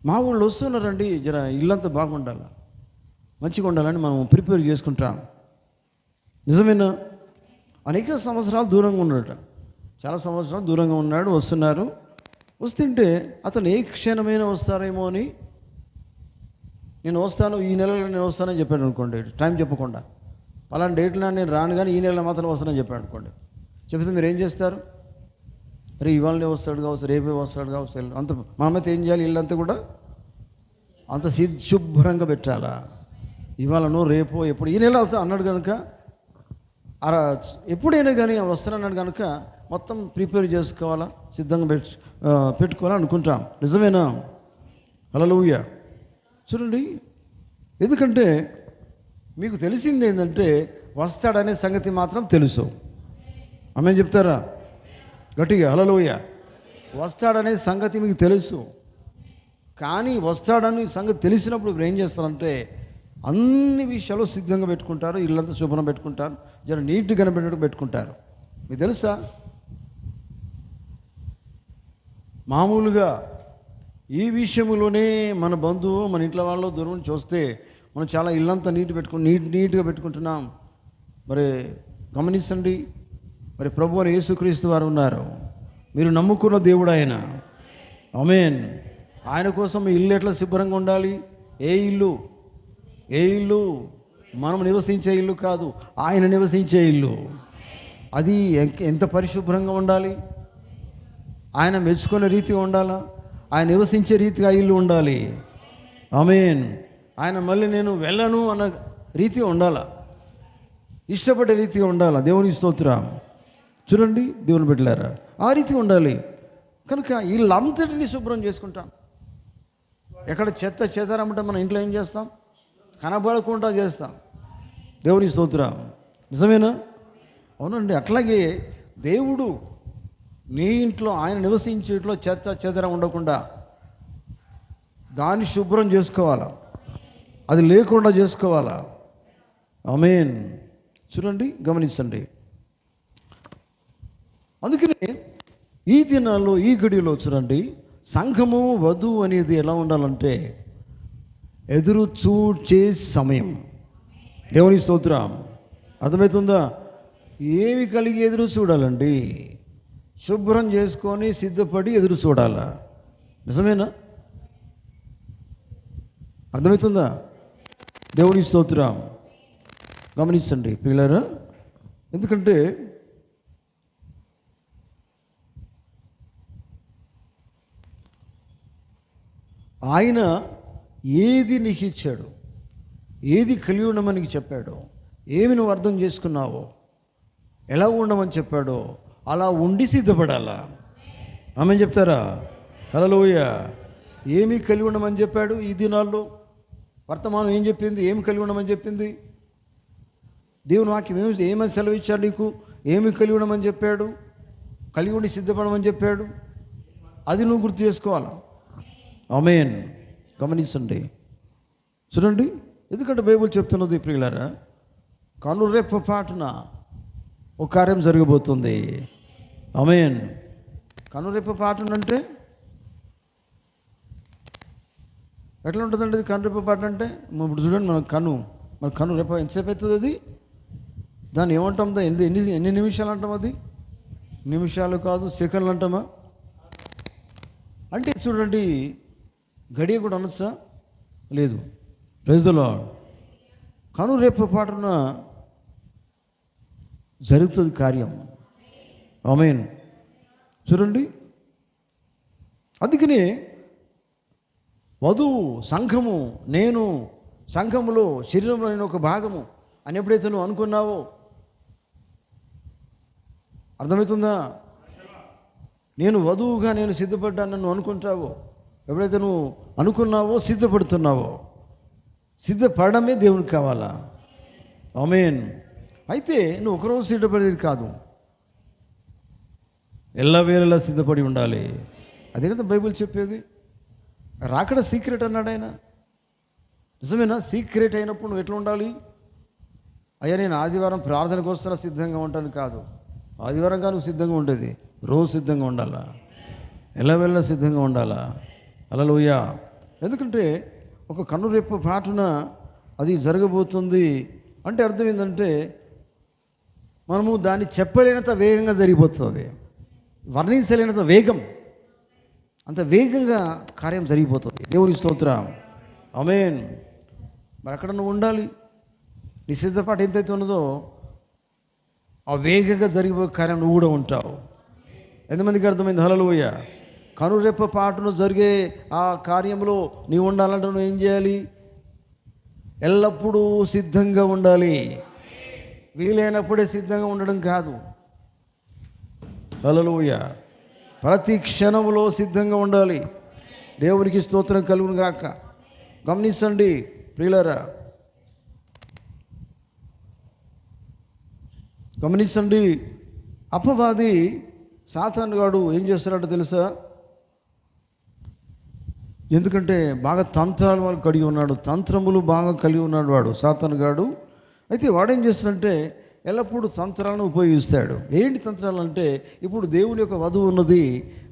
మా ఊళ్ళో వస్తున్నారండి, జర ఇల్లంతా బాగుండాలి, మంచిగా ఉండాలని మనం ప్రిపేర్ చేసుకుంటాం. నిజమేనా? అనేక సంవత్సరాలు దూరంగా ఉన్నాడట, చాలా సంవత్సరాలు దూరంగా ఉన్నాడు. వస్తున్నారు, వస్తుంటే అతను ఏ క్షణమైనా వస్తారేమో అని, నేను వస్తాను, ఈ నెలలో నేను వస్తానని చెప్పాడు అనుకోండి, టైం చెప్పకుండా. పలానా డేట్లో నేను రాను కానీ ఈ నెలలో మాత్రం వస్తానని చెప్పాడు అనుకోండి. చెప్తే మీరు ఏం చేస్తారు? అరే ఇవాళనే వస్తాడు కావచ్చు, రేపే వస్తాడు కావచ్చు. అంత మనమైతే ఏం చేయాలి? ఇల్లంతా కూడా అంత శుభ్రంగా పెట్టాలా. ఇవాళనో రేపో ఎప్పుడు, ఈ నెల వస్తా అన్నాడు కనుక ఎప్పుడైనా కానీ వస్తానన్నాడు కనుక మొత్తం ప్రిపేర్ చేసుకోవాలా, సిద్ధంగా పెట్టుకోవాలా అనుకుంటాం. నిజమేనా? హల్లెలూయా. చూడండి, ఎందుకంటే మీకు తెలిసింది ఏంటంటే వస్తాడనే సంగతి మాత్రం తెలుసు. ఆమె చెప్తారా గట్టిగా? హల్లెలూయా. వస్తాడనే సంగతి మీకు తెలుసు, కానీ వస్తాడని సంగతి తెలిసినప్పుడు మీరు ఏం చేస్తారంటే అన్ని విషయాలు సిద్ధంగా పెట్టుకుంటారు, ఇల్లంతా శుభ్రం పెట్టుకుంటారు, జర నీట్గా కనిపెట్టేట్టు పెట్టుకుంటారు. మీకు తెలుసా? మామూలుగా ఈ విషయంలోనే మన బంధువు, మన ఇంట్లో వాళ్ళు దూరం నుంచి వస్తే మనం చాలా ఇల్లంతా నీట్గా పెట్టుకుంటున్నాం. మరి గమనించండి, మరి ప్రభువు అయిన యేసుక్రీస్తు వారు ఉన్నారు, మీరు నమ్ముకున్న దేవుడు ఆయన. ఆమేన్. ఆయన కోసం మీ ఇల్లు ఎట్లా శుభ్రంగా ఉండాలి? ఏ ఇల్లు మనం నివసించే ఇల్లు కాదు, ఆయన నివసించే ఇల్లు. అది ఎంత పరిశుభ్రంగా ఉండాలి? ఆయన మెచ్చుకునే రీతిగా ఉండాలా, ఆయన నివసించే రీతిగా ఇల్లు ఉండాలి. ఆమేన్. ఆయన మళ్ళీ నేను వెళ్ళను అన్న రీతిగా ఉండాలా, ఇష్టపడే రీతిగా ఉండాలా. దేవుని స్తోత్రం. చూడండి దేవుని బిడ్డలారా, ఆ రీతిగా ఉండాలి. కనుక ఇల్లంతటినీ శుభ్రం చేసుకుంటాం. ఎక్కడ చెత్త చెదరమంటే మన ఇంట్లో ఏం చేస్తాం? కనబడకుండా చేస్తాం. దేవుని స్తోత్రం. నిజమేనా? అవునండి. అట్లాగే దేవుడు నీ ఇంట్లో, ఆయన నివసించే ఇంట్లో చెత్త చెదరం ఉండకుండా దాన్ని శుభ్రం చేసుకోవాలా, అది లేకుండా చేసుకోవాలా. ఆమేన్. చూడండి, గమనించండి. అందుకనే ఈ దినాల్లో, ఈ గడిలో చూడండి, సంఘము వధువు అనేది ఎలా ఉండాలంటే ఎదురు చూచే సమయం. దేవుని స్తోత్రం. అర్థమవుతుందా? ఏమి కలిగి ఎదురు చూడాలండి? శుభ్రం చేసుకొని సిద్ధపడి ఎదురు చూడాలా. నిజమేనా? అర్థమవుతుందా? దేవుని స్తోత్రం. గమనించండి పిల్లరా, ఎందుకంటే ఆయన ఏది నీకు ఇచ్చాడు, ఏది కలిగి ఉండమని చెప్పాడో, ఏమి నువ్వు అర్థం చేసుకున్నావో, ఎలా ఉండమని చెప్పాడో అలా ఉండి సిద్ధపడాలా. ఆమె చెప్తారా? హల్లెలూయా. ఏమి కలిగి ఉండమని చెప్పాడు? ఈ దినాల్లో వర్తమానం ఏం చెప్పింది? ఏమి కలిగి ఉండమని చెప్పింది? దేవుని వాక్యం ఏమని సెలవు ఇచ్చాడు నీకు? ఏమి కలిగి ఉండమని చెప్పాడు? కలిగి ఉండి సిద్ధపడమని చెప్పాడు. అది నువ్వు గుర్తు చేసుకోవాలా. ఆమేన్. గమనించండి. చూడండి, ఎందుకంటే బైబిల్ చెప్తున్నది ప్రియులారా, కనురెప్ప పాటున ఒక కార్యం జరగబోతుంది. ఆమేన్. కనురెప్ప పాటున అంటే ఎట్లా ఉంటుందండి అది? కనురెప్ప పాటన అంటే ఇప్పుడు చూడండి, మన కన్ను రెప్ప ఎంతసేపు అవుతుంది? అది దాన్ని ఏమంటాం? ఎన్ని నిమిషాలు అంటాం? అది నిమిషాలు కాదు, సెకండ్లు అంటామా? అంటే చూడండి, గడియ కూడా అనొచ్చా? లేదు. Praise the Lord. కనురెప్ప పాటున జరుగుతుంది కార్యం. ఆమేన్. చూడండి, అందుకనే వధువు సంఘము, నేను సంఘములో శరీరంలో నేను ఒక భాగము అని ఎప్పుడైతే నువ్వు అనుకున్నావో, అర్థమవుతుందా? నేను వధువుగా నేను సిద్ధపడ్డాను నువ్వు అనుకుంటావో, ఎప్పుడైతే నువ్వు అనుకున్నావో సిద్ధపడుతున్నావో, సిద్ధపడమే దేవునికి కావాలా. ఆమేన్. అయితే నువ్వు ఒకరోజు సిద్ధపడేది కాదు, ఎల్లవేళలా సిద్ధపడి ఉండాలి. అదే కదా బైబిల్ చెప్పేది. రాకడ సీక్రెట్ అన్నాడు ఆయన. నిజమేనా? సీక్రెట్ అయినప్పుడు నువ్వు ఎట్లా ఉండాలి? అయ్యా నేను ఆదివారం ప్రార్థనకు వస్తున్నా సిద్ధంగా ఉంటాను కాదు. ఆదివారంగా నువ్వు సిద్ధంగా ఉండేది, రోజు సిద్ధంగా ఉండాలా, ఎల్లవేళలా సిద్ధంగా ఉండాలా. హల్లెలూయా. ఎందుకంటే ఒక కన్నురెప్ప పాటున అది జరగబోతుంది అంటే అర్థం ఏంటంటే మనము దాన్ని చెప్పలేనంత వేగంగా జరిగిపోతుంది, వర్ణించలేనంత వేగం, అంత వేగంగా కార్యం జరిగిపోతుంది. దేవుని స్తోత్రం. ఆమేన్. మరి అక్కడ నువ్వు ఉండాలి. నీ సిద్ధపాటు ఎంతైతే ఉన్నదో ఆ వేగంగా జరిగిపోయే కార్యం నువ్వు కూడా ఉంటావు. ఎంతమందికి అర్థమైంది? హల్లెలూయా. కనురెప్ప పాటును జరిగే ఆ కార్యంలో నీవు ఉండాలంటే నువ్వు ఏం చేయాలి? ఎల్లప్పుడూ సిద్ధంగా ఉండాలి. వీలైనప్పుడే సిద్ధంగా ఉండడం కాదు. హల్లెలూయా. ప్రతి క్షణంలో సిద్ధంగా ఉండాలి. దేవునికి స్తోత్రం కలుగును గాక. గమనించండి ప్రియులారా, గమనించండి. అపవాది సాతానుగాడు ఏం చేస్తాడో తెలుసా? ఎందుకంటే బాగా తంత్రాలు వాళ్ళు కలిగి ఉన్నాడు, తంత్రములు బాగా కలిగి ఉన్నాడు వాడు సాతానుగాడు. అయితే వాడేం చేస్తాడంటే ఎల్లప్పుడూ తంత్రాలను ఉపయోగిస్తాడు. ఏంటి తంత్రాలు అంటే, ఇప్పుడు దేవుని యొక్క వధువు ఉన్నది,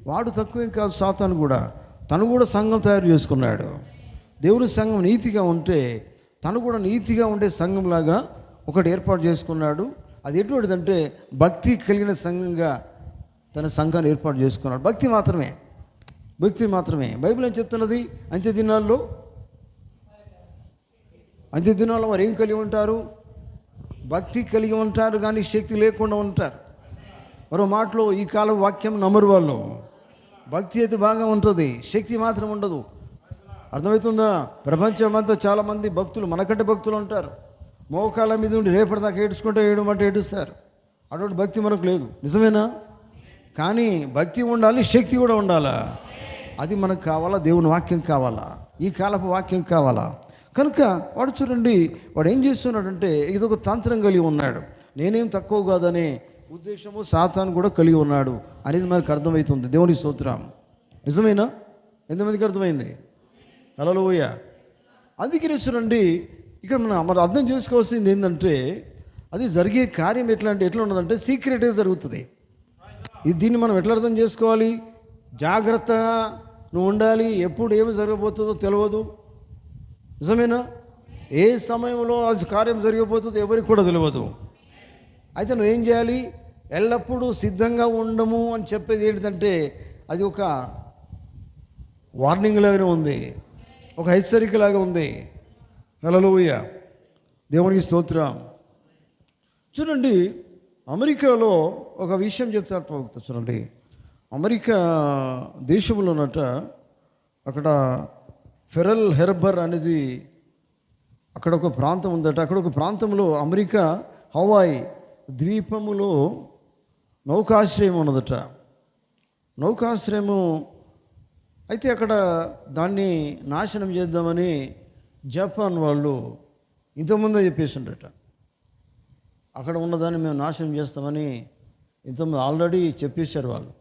వాడు తక్కువేం కాదు సాతాను కూడా, తను కూడా సంఘం తయారు చేసుకున్నాడు. దేవుని సంఘం నీతిగా ఉంటే తను కూడా నీతిగా ఉండే సంఘంలాగా ఒకటి ఏర్పాటు చేసుకున్నాడు. అది ఎటువంటిదంటే భక్తి కలిగిన సంఘంగా తన సంఘాన్ని ఏర్పాటు చేసుకున్నాడు. భక్తి మాత్రమే, భక్తి మాత్రమే. బైబిల్ ఏం చెప్తున్నది? అంత్య దినాల్లో వారు ఏం కలిగి ఉంటారు? భక్తి కలిగి ఉంటారు, కానీ శక్తి లేకుండా ఉంటారు. మరో మాటలో ఈ కాలం వాక్యం నమ్మరు వాళ్ళు. భక్తి అయితే బాగా ఉంటుంది, శక్తి మాత్రం ఉండదు. అర్థమవుతుందా? ప్రపంచమంతా చాలామంది భక్తులు, మనకంటే భక్తులు ఉంటారు. మోకాళ్ళ మీద ఉండి రేపటిదాకా ఏడుచుకుంటే ఏడుమంటే ఏడుస్తారు. అటువంటి భక్తి మనకు లేదు. నిజమేనా? కానీ భక్తి ఉండాలి, శక్తి కూడా ఉండాలా. అది మనకు కావాలా, దేవుని వాక్యం కావాలా, ఈ కాలపు వాక్యం కావాలా. కనుక వాడు చూడండి, వాడు ఏం చేస్తున్నాడంటే ఇదొక తంత్రం కలిగి ఉన్నాడు. నేనేం తక్కువ కాదనే ఉద్దేశము సాతాను కూడా కలిగి ఉన్నాడు అనేది మనకు అర్థమవుతుంది. దేవుని స్తోత్రం. నిజమేనా? ఎంతమందికి అర్థమైంది? హల్లెలూయా. అందుకని చూడండి, ఇక్కడ మనం అర్థం చేసుకోవాల్సింది ఏంటంటే అది జరిగే కార్యం ఎట్లా ఉన్నదంటే సీక్రెట్గా జరుగుతుంది. దీన్ని మనం ఎట్లా అర్థం చేసుకోవాలి? జాగ్రత్తగా నువ్వు ఉండాలి. ఎప్పుడు ఏమి జరగబోతుందో తెలియదు. నిజమేనా? ఏ సమయంలో అది కార్యం జరిగిపోతుందో ఎవరికి కూడా తెలియదు. అయితే నువ్వేం చేయాలి? ఎల్లప్పుడూ సిద్ధంగా ఉండము అని చెప్పేది ఏంటంటే అది ఒక వార్నింగ్ లాగానే ఉంది, ఒక హెచ్చరికలాగా ఉంది. హల్లెలూయా. దేవునికి స్తోత్రం. చూడండి, అమెరికాలో ఒక విషయం చెప్తారు ప్రవక్త. చూడండి, అమెరికా దేశంలో ఉన్నట అక్కడ ఫెరల్ హెర్బర్ అనేది అక్కడ ఒక ప్రాంతం ఉందట. అక్కడ ఒక ప్రాంతంలో అమెరికా హవాయ్ ద్వీపములో నౌకాశ్రయం ఉన్నదట. నౌకాశ్రయము అయితే అక్కడ దాన్ని నాశనం చేద్దామని జపాన్ వాళ్ళు ఇంతకుముందే చెప్పేసిండట. అక్కడ ఉన్నదాన్ని మేము నాశనం చేస్తామని ఇంతకుముందు ఆల్రెడీ చెప్పేశారు వాళ్ళు.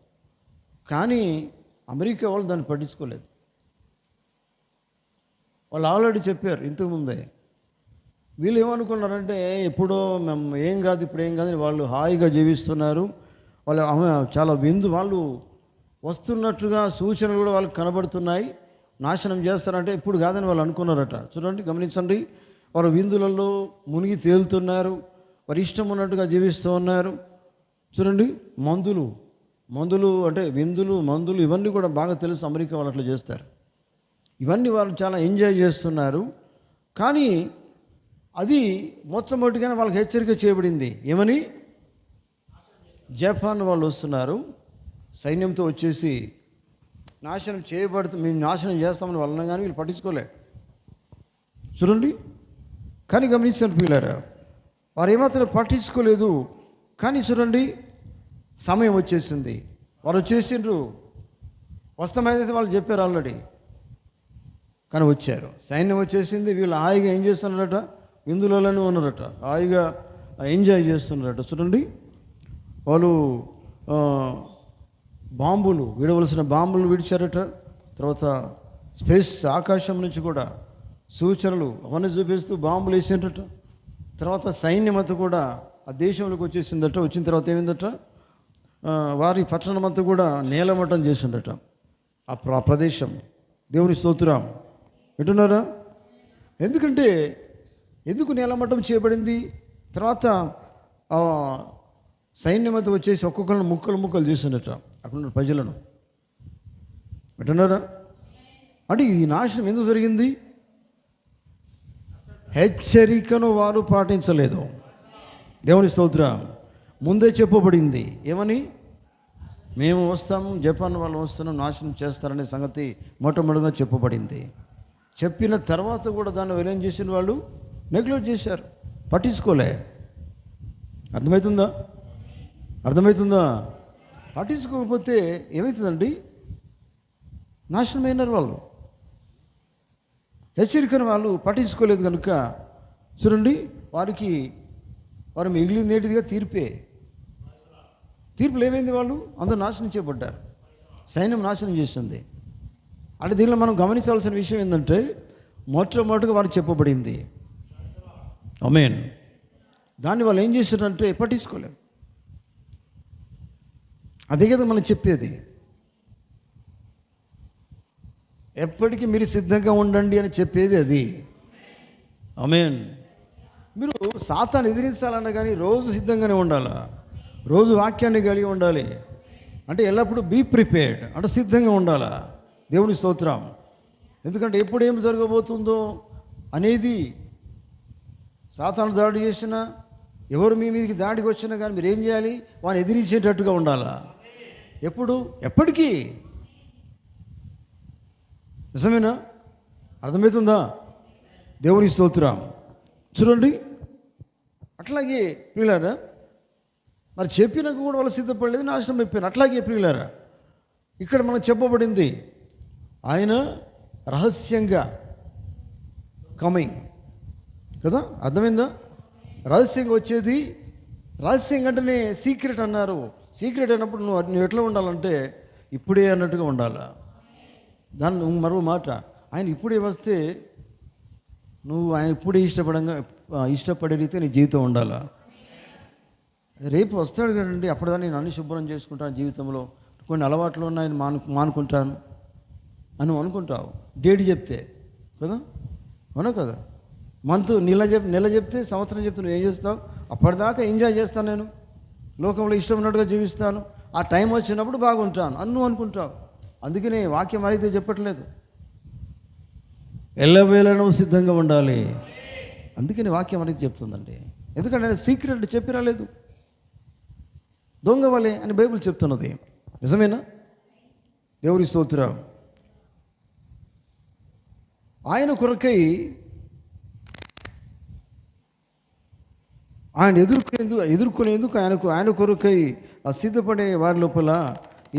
కానీ అమెరికా వాళ్ళు దాన్ని పట్టించుకోలేదు. వాళ్ళు ఆల్రెడీ చెప్పారు ఇంతకుముందే. వీళ్ళు ఏమనుకున్నారంటే ఎప్పుడో మేము ఏం కాదు, ఇప్పుడు ఏం కాదని వాళ్ళు హాయిగా జీవిస్తున్నారు. వాళ్ళు చాలా వాళ్ళు వస్తున్నట్టుగా సూచనలు కూడా వాళ్ళకి కనబడుతున్నాయి. నాశనం చేస్తారంటే ఇప్పుడు కాదని వాళ్ళు అనుకున్నారట. చూడండి, గమనించండి. వారు విందులలో మునిగి తేలుతున్నారు, వారు ఇష్టం ఉన్నట్టుగా జీవిస్తూ ఉన్నారు. చూడండి, మందులు అంటే విందులు, మందులు ఇవన్నీ కూడా బాగా తెలుసు. అమెరికా వాళ్ళు అట్లా చేస్తారు. ఇవన్నీ వాళ్ళు చాలా ఎంజాయ్ చేస్తున్నారు. కానీ అది మొట్టమొదటిగానే వాళ్ళకి హెచ్చరిక చేయబడింది. ఏమని? జపాన్ వాళ్ళు వస్తున్నారు, సైన్యంతో వచ్చేసి నాశనం చేయబడుతుంది, మేము నాశనం చేస్తామని వాళ్ళని కానీ వీళ్ళు పట్టించుకోలే. చూడండి, కానీ గమనించాను పిల్లరా, వారు ఏమాత్రం పట్టించుకోలేదు. కానీ చూడండి, సమయం వచ్చేసింది, వారు వచ్చేసిండ్రు, వస్తామైతే వాళ్ళు చెప్పారు ఆల్రెడీ. కానీ వచ్చారు, సైన్యం వచ్చేసింది. వీళ్ళు హాయిగా ఏం చేస్తున్నారట? విందులోనే ఉన్నారట, హాయిగా ఎంజాయ్ చేస్తున్నారట. చూడండి, వాళ్ళు బాంబులు విడవలసిన బాంబులు విడిచారట. తర్వాత స్పేస్, ఆకాశం నుంచి కూడా సూచనలు అవన్నీ చూపిస్తూ బాంబులు వేసిందట. తర్వాత సైన్యం అంతా కూడా ఆ దేశంలోకి వచ్చేసిందట. వచ్చిన తర్వాత ఏమైందట? వారి పట్టణం అంతా కూడా నేలమట్టం చేసిందట ఆ ప్రదేశం. దేవుని స్తోత్రం. వింటున్నారా? ఎందుకు నేలమట్టం చేయబడింది? తర్వాత సైన్యం అంతా వచ్చేసి ఒక్కొక్కరిని ముక్కలు చేసిందట అక్కడ ఉన్న ప్రజలను. వింటున్నారా? అంటే ఈ నాశనం ఎందుకు జరిగింది? హెచ్చరికను వారు పాటించలేదు. దేవుని స్తోత్రం. ముందే చెప్పబడింది. ఏమని? మేము వస్తాము, జపాన్ వాళ్ళు వస్తున్నాం, నాశనం చేస్తారనే సంగతి మొట్టమొదటిగా చెప్పబడింది. చెప్పిన తర్వాత కూడా దాన్ని విలీనం చేసిన వాళ్ళు నెగ్లెక్ట్ చేశారు, పట్టించుకోలే. అర్థమవుతుందా? పట్టించుకోకపోతే ఏమవుతుందండి? నాశనమైనారు వాళ్ళు. హెచ్చరికను వాళ్ళు పట్టించుకోలేదు కనుక చూడండి, వారు మిగిలింది ఏంటిదిగా? తీర్పులు ఏమైంది? వాళ్ళు అందరూ నాశనం చేయబడ్డారు, సైన్యం నాశనం చేసింది. అంటే దీనిలో మనం గమనించాల్సిన విషయం ఏంటంటే, మొట్టమొదటిగా వారు చెప్పబడింది. ఆమేన్. దాన్ని వాళ్ళు ఏం చేశారంటే పట్టించుకోలేదు. అదే కదా మనం చెప్పేది. ఎప్పటికీ మీరు సిద్ధంగా ఉండండి అని చెప్పేది అది. ఆమేన్. మీరు సాతాను ఎదిరించాలన్నా కానీ రోజు సిద్ధంగానే ఉండాలా, రోజు వాక్యాన్ని కలిగి ఉండాలి. అంటే ఎల్లప్పుడూ బీ ప్రిపేర్డ్, అంటే సిద్ధంగా ఉండాలా. దేవుని స్తోత్రం. ఎందుకంటే ఎప్పుడు ఏం జరగబోతుందో అనేది, సాతాను దాడి చేసినా, ఎవరు మీ మీదకి దాడికి వచ్చినా కానీ మీరు ఏం చేయాలి? వాడిని ఎదిరించేటట్టుగా ఉండాలా. ఎప్పటికీ. నిజమేనా? అర్థమవుతుందా? దేవుని స్తోత్రం. చూడండి, అట్లాగే ప్రియులారా, మరి చెప్పినాక కూడా వాళ్ళు సిద్ధపడలేదు, నాశనం అయిపోయినారు. అట్లాగే ప్రియులారా, ఇక్కడ మనకు చెప్పబడింది ఆయన రహస్యంగా కమింగ్ కదా. అర్థమైందా? రహస్యంగా వచ్చేది. రహస్యంగా అంటేనే సీక్రెట్ అన్నారు. సీక్రెట్ అయినప్పుడు నువ్వు ఎట్లా ఉండాలంటే ఇప్పుడే అన్నట్టుగా ఉండాలా. దాన్ని మరో మాట, ఆయన ఇప్పుడే వస్తే నువ్వు ఆయన ఇప్పుడే ఇష్టపడే రీతి నీ జీవితం ఉండాలా. రేపు వస్తాడు కదండి, అప్పటిదాన్ని నేను అన్ని శుభ్రం చేసుకుంటాను, జీవితంలో కొన్ని అలవాట్లు ఉన్నాయని మానుకుంటాను అని అనుకుంటావు. డేట్ చెప్తే కదా, అవునా కదా? నెల చెప్తే, సంవత్సరం చెప్తే నువ్వు ఏం చేస్తావు? అప్పటిదాకా ఎంజాయ్ చేస్తాను, నేను లోకంలో ఇష్టం ఉన్నట్టుగా జీవిస్తాను, ఆ టైం వచ్చినప్పుడు బాగుంటాను అని నువ్వు అనుకుంటావు. అందుకనే వాక్యం అయితే చెప్పట్లేదు, ఎల్లవేళ నువ్వు సిద్ధంగా ఉండాలి. అందుకని వాక్యం అనేది చెప్తుందండి. ఎందుకంటే నేను సీక్రెట్ చెప్పి రాలేదు, దొంగ వలే అని బైబిల్ చెప్తున్నది. నిజమేనా? దేవుని స్తోత్రం. ఆయన కొరకై ఆయన ఎదుర్కొనేందుకు ఆయన కొరకై సిద్ధపడే వారి లోపల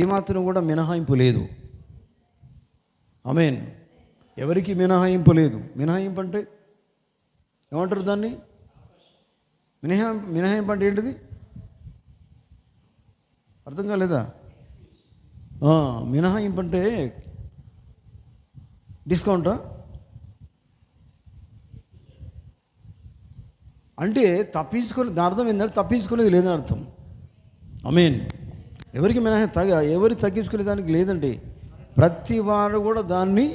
ఏమాత్రం కూడా మినహాయింపు లేదు. ఆమేన్. ఎవరికి మినహాయింపు లేదు. మినహాయింపు అంటే ఏమంటారు దాన్ని? మినహాయింపు అంటే ఏంటిది? అర్థం కాలేదా? మినహాయింపు అంటే డిస్కౌంటా? అంటే దాని అర్థం ఏంటంటే తప్పించుకునేది లేదని అర్థం. ఆమేన్. ఎవరికి ఎవరు తగ్గించుకునే దానికి లేదండి. ప్రతి వారు కూడా దాన్ని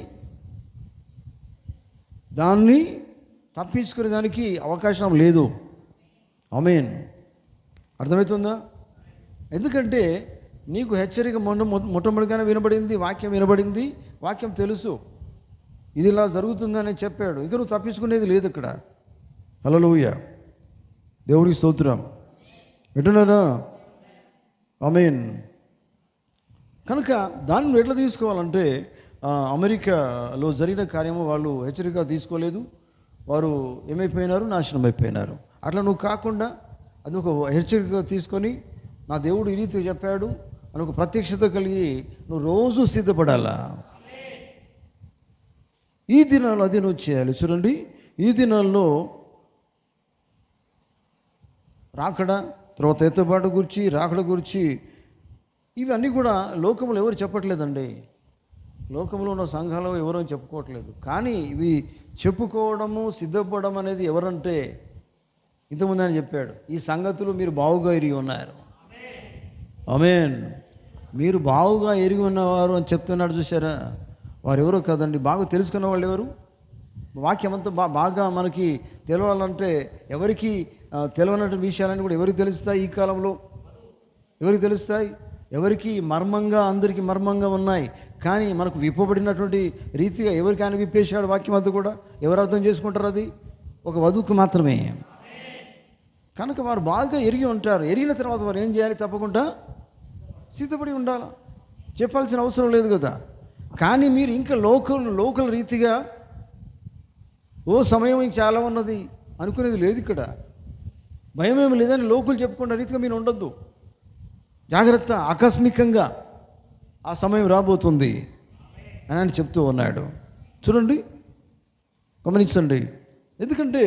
తప్పించుకునే దానికి అవకాశం లేదు. ఆమేన్. అర్థమవుతుందా? ఎందుకంటే నీకు హెచ్చరిక మొట్టమొదటిగానే వినబడింది, వాక్యం వినబడింది, వాక్యం తెలుసు. ఇది ఇలా జరుగుతుందని చెప్పాడు. ఇంకా నువ్వు తప్పించుకునేది లేదు ఇక్కడ. హల్లెలూయా, దేవునికి స్తోత్రం. వింటున్నారా? ఆమేన్. కనుక దాన్ని ఎట్లా తీసుకోవాలంటే అమెరికాలో జరిగిన కార్యము వాళ్ళు హెచ్చరిక తీసుకోలేదు. వారు ఏమైపోయినారు? నాశనం అయిపోయినారు. అట్లా నువ్వు కాకుండా అది ఒక హెచ్చరిక తీసుకొని నా దేవుడు ఈ రీతిగా చెప్పాడు అని ఒక ప్రత్యక్షత కలిగి నువ్వు రోజు సిద్ధపడాలా. ఈ దినాల్లో అది నువ్వు చేయాలి. చూడండి, ఈ దినాల్లో రాకడ, తర్వాత ఎత్తుబాటు గురించి, రాకడ గురించి ఇవన్నీ కూడా లోకంలో ఎవరు చెప్పట్లేదండి. లోకంలో ఉన్న సంఘాలు ఎవరో చెప్పుకోవట్లేదు. కానీ ఇవి చెప్పుకోవడము, సిద్ధపడడం అనేది ఎవరంటే ఇంతకుముందు ఆయన చెప్పాడు, ఈ సంగతులు మీరు బావుగా ఎరిగి ఉన్నారు. ఆమేన్. మీరు బావుగా ఎరిగి ఉన్నవారు అని చెప్తున్నాడు. చూసారా? వారు ఎవరో కదండి, బాగా తెలుసుకున్న వాళ్ళు ఎవరు? వాక్యం అంతా బాగా మనకి తెలవాలంటే ఎవరికి తెలవనటువంటి విషయాలన్నీ కూడా ఎవరికి తెలుస్తాయి? ఈ కాలంలో ఎవరికి తెలుస్తాయి? ఎవరికి మర్మంగా, అందరికీ మర్మంగా ఉన్నాయి. కానీ మనకు విప్పబడినటువంటి రీతిగా ఎవరికి ఆయన విప్పేశాడు వాక్యం అంతా కూడా ఎవరు అర్థం చేసుకుంటారు? అది ఒక వధువుకు మాత్రమే. కనుక వారు బాగా ఎరిగి ఉంటారు. ఎరిగిన తర్వాత వారు ఏం చేయాలి? తప్పకుండా సిద్ధపడి ఉండాలి. చెప్పాల్సిన అవసరం లేదు కదా. కానీ మీరు ఇంకా లోకల్ రీతిగా సమయం ఇంక చాలా ఉన్నది అనుకునేది లేదు. ఇక్కడ భయం ఏమి లేదని లోకులు చెప్పుకున్న రీతిగా మీరు ఉండొద్దు. జాగ్రత్త, ఆకస్మికంగా ఆ సమయం రాబోతుంది అని ఆయన చెప్తూ ఉన్నాడు. చూడండి, గమనించండి. ఎందుకంటే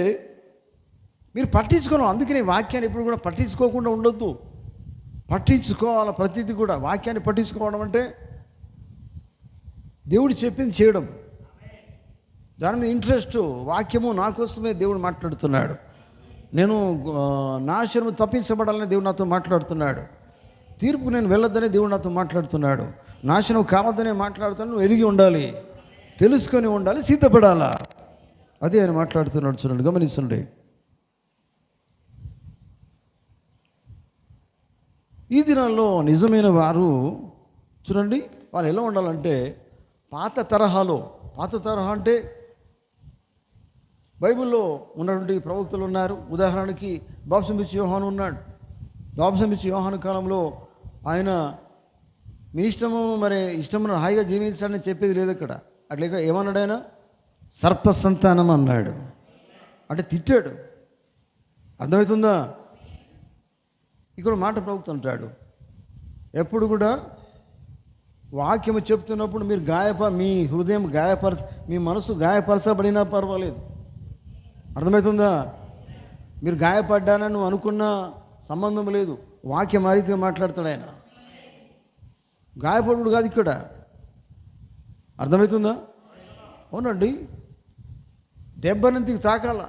మీరు పట్టించుకోవాలి. అందుకనే వాక్యాన్ని ఎప్పుడు కూడా పట్టించుకోకుండా ఉండొద్దు. పట్టించుకోవాలి ప్రతిదీ కూడా. వాక్యాన్ని పట్టించుకోవడం అంటే దేవుడు చెప్పింది చేయడం, దాని మీద ఇంట్రెస్ట్. వాక్యము నా కోసమే దేవుడు మాట్లాడుతున్నాడు. నేను నాశనము తప్పించబడాలని దేవుడు నాతో మాట్లాడుతున్నాడు. తీర్పుకు నేను వెళ్ళొద్దనే దేవుడు నాతో మాట్లాడుతున్నాడు. నాశనం కావద్దనే మాట్లాడుతాను. నువ్వు ఎరిగి ఉండాలి, తెలుసుకొని ఉండాలి, సిద్ధపడాలా. అదే ఆయన మాట్లాడుతున్నాడు. చూడండి, గమనించండి. ఈ దినాల్లో నిజమైన వారు చూడండి, వాళ్ళు ఎలా ఉండాలంటే పాత తరహా అంటే బైబిల్లో ఉన్నటువంటి ప్రవక్తలు ఉన్నారు. ఉదాహరణకి బాప్తిస్మమిచ్చే యోహాను ఉన్నాడు. బాప్తిస్మమిచ్చే యోహాను కాలంలో ఆయన మీ ఇష్టము, మరి ఇష్టమును హాయిగా జీవించాలని చెప్పేది లేదు అక్కడ. అట్లా ఇక్కడ ఏమన్నాడు? ఆయన సర్ప సంతానం అన్నాడు. అంటే తిట్టాడు. అర్థమవుతుందా? ఇక్కడ మాట ప్రవక్త అంటాడు, ఎప్పుడు కూడా వాక్యము చెప్తున్నప్పుడు మీరు మీ హృదయం మీ మనసు గాయపరచబడినా పర్వాలేదు. అర్థమవుతుందా? మీరు గాయపడ్డానని నువ్వు అనుకున్న సంబంధం లేదు. వాక్యం ఆ రీతిగా మాట్లాడతాడు ఆయన. గాయపడు కాదు ఇక్కడ. అర్థమవుతుందా? అవునండి, దెబ్బనంతికి తాకాల.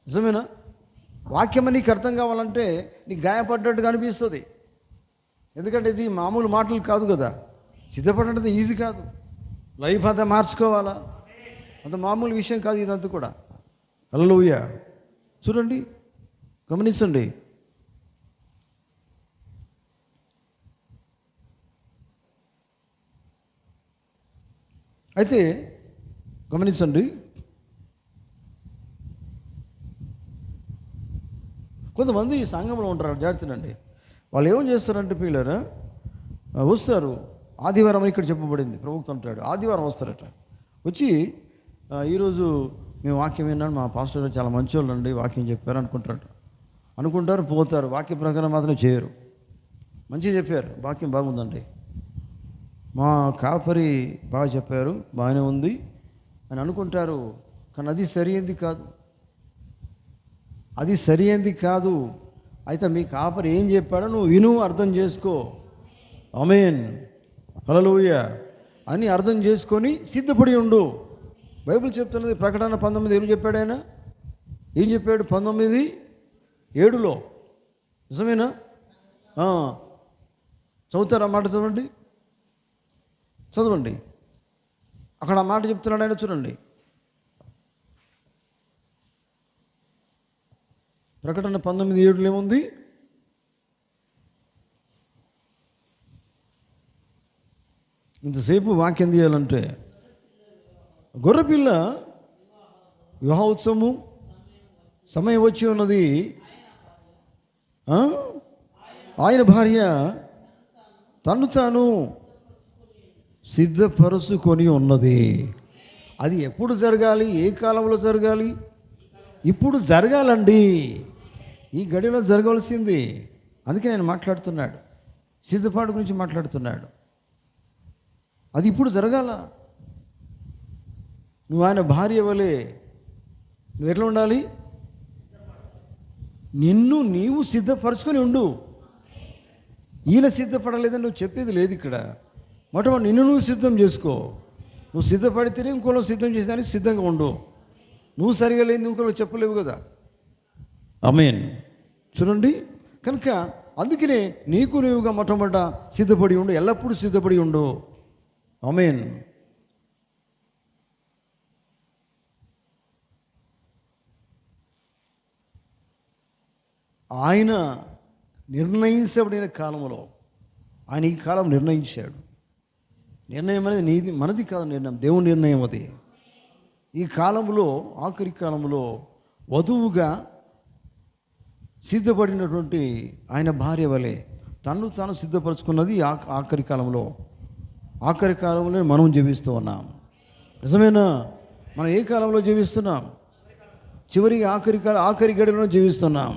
నిజమేనా? వాక్యం నీకు అర్థం కావాలంటే నీకు గాయపడ్డట్టుగా అనిపిస్తుంది. ఎందుకంటే ఇది మామూలు మాటలు కాదు కదా. సిద్ధపడేది ఈజీ కాదు. లైఫ్ అంతా మార్చుకోవాలా, అంత మామూలు విషయం కాదు ఇదంతా కూడా. హల్లెలూయా. చూడండి, గమనించండి. అయితే గమనించండి, కొంతమంది సంఘంలో ఉంటారు. జాగ్రత్తనండి. వాళ్ళు ఏం చేస్తారంటే పిల్లరా, వస్తారు ఆదివారం ఇక్కడ చెప్పబడింది. ప్రవక్త అంటాడు ఆదివారం వస్తారట. వచ్చి ఈరోజు మేము వాక్యం విన్నాను, మా పాస్టర్ గారు చాలా మంచివాళ్ళు అండి, వాక్యం చెప్పారు అనుకుంటారు, పోతారు. వాక్య ప్రకారం మాత్రం చేయరు. మంచిగా చెప్పారు, వాక్యం బాగుందండి, మా కాపరి బాగా చెప్పారు, బాగానే ఉంది అని అనుకుంటారు. కానీ అది సరైనది కాదు. అయితే మీ కాపరి ఏం చెప్పాడో నువ్వు విను, అర్థం చేసుకో. ఆమేన్, హల్లెలూయా అని అర్థం చేసుకొని సిద్ధపడి ఉండు. బైబిల్ చెప్తున్నది ప్రకటన 19 ఏం చెప్పాడు ఆయన? ఏం చెప్పాడు? 19:7 నిజమేనా? చదువుతారా మాట? చదవండి. అక్కడ ఆ మాట చెప్తున్నాడు ఆయన. చూడండి, ప్రకటన 19:7 ఏముంది? ఇంతసేపు వాక్యం తీయాలంటే గొర్రెపిల్ల వివాహోత్సవము సమయం వచ్చి ఉన్నది. ఆయన భార్య తను తాను సిద్ధపరుచుకొని ఉన్నది. అది ఎప్పుడు జరగాలి? ఏ కాలంలో జరగాలి? ఇప్పుడు జరగాలండి. ఈ గడిలో జరగవలసింది. అందుకే నేను మాట్లాడుతున్నాడు, సిద్ధపాటు గురించి మాట్లాడుతున్నాడు. అది ఇప్పుడు జరగాల. నువ్వు ఆయన భార్య వలె నువ్వు ఎట్లా ఉండాలి? నిన్ను నీవు సిద్ధపరచుకొని ఉండు. ఈయన సిద్ధపడలేదని నువ్వు చెప్పేది లేదు ఇక్కడ. మొట్టమొదటి నిన్ను నువ్వు సిద్ధం చేసుకో. నువ్వు సిద్ధపడితేనే ఇంకోలో సిద్ధం చేసేదానికి సిద్ధంగా ఉండు. నువ్వు సరిగా లేదు ఇంకోలో చెప్పలేవు కదా. ఆమేన్. చూడండి, కనుక అందుకనే నీకు నీవుగా మొట్టమొదట సిద్ధపడి ఉండు, ఎల్లప్పుడూ సిద్ధపడి ఉండు. ఆమేన్. ఆయన నిర్ణయించబడిన కాలంలో ఆయన ఈ కాలం నిర్ణయించాడు. నిర్ణయం అనేది నీది, మనది కాదు. నిర్ణయం దేవుని నిర్ణయం అది. ఈ కాలంలో, ఆఖరి కాలంలో వధువుగా సిద్ధపడినటువంటి ఆయన భార్య వలె తను తాను సిద్ధపరచుకున్నది ఆఖరి కాలంలో. ఆఖరి కాలంలో మనం జీవిస్తూ ఉన్నాం. నిజమేనా? మనం ఏ కాలంలో జీవిస్తున్నాం? చివరి ఆఖరి గడిలో జీవిస్తున్నాం.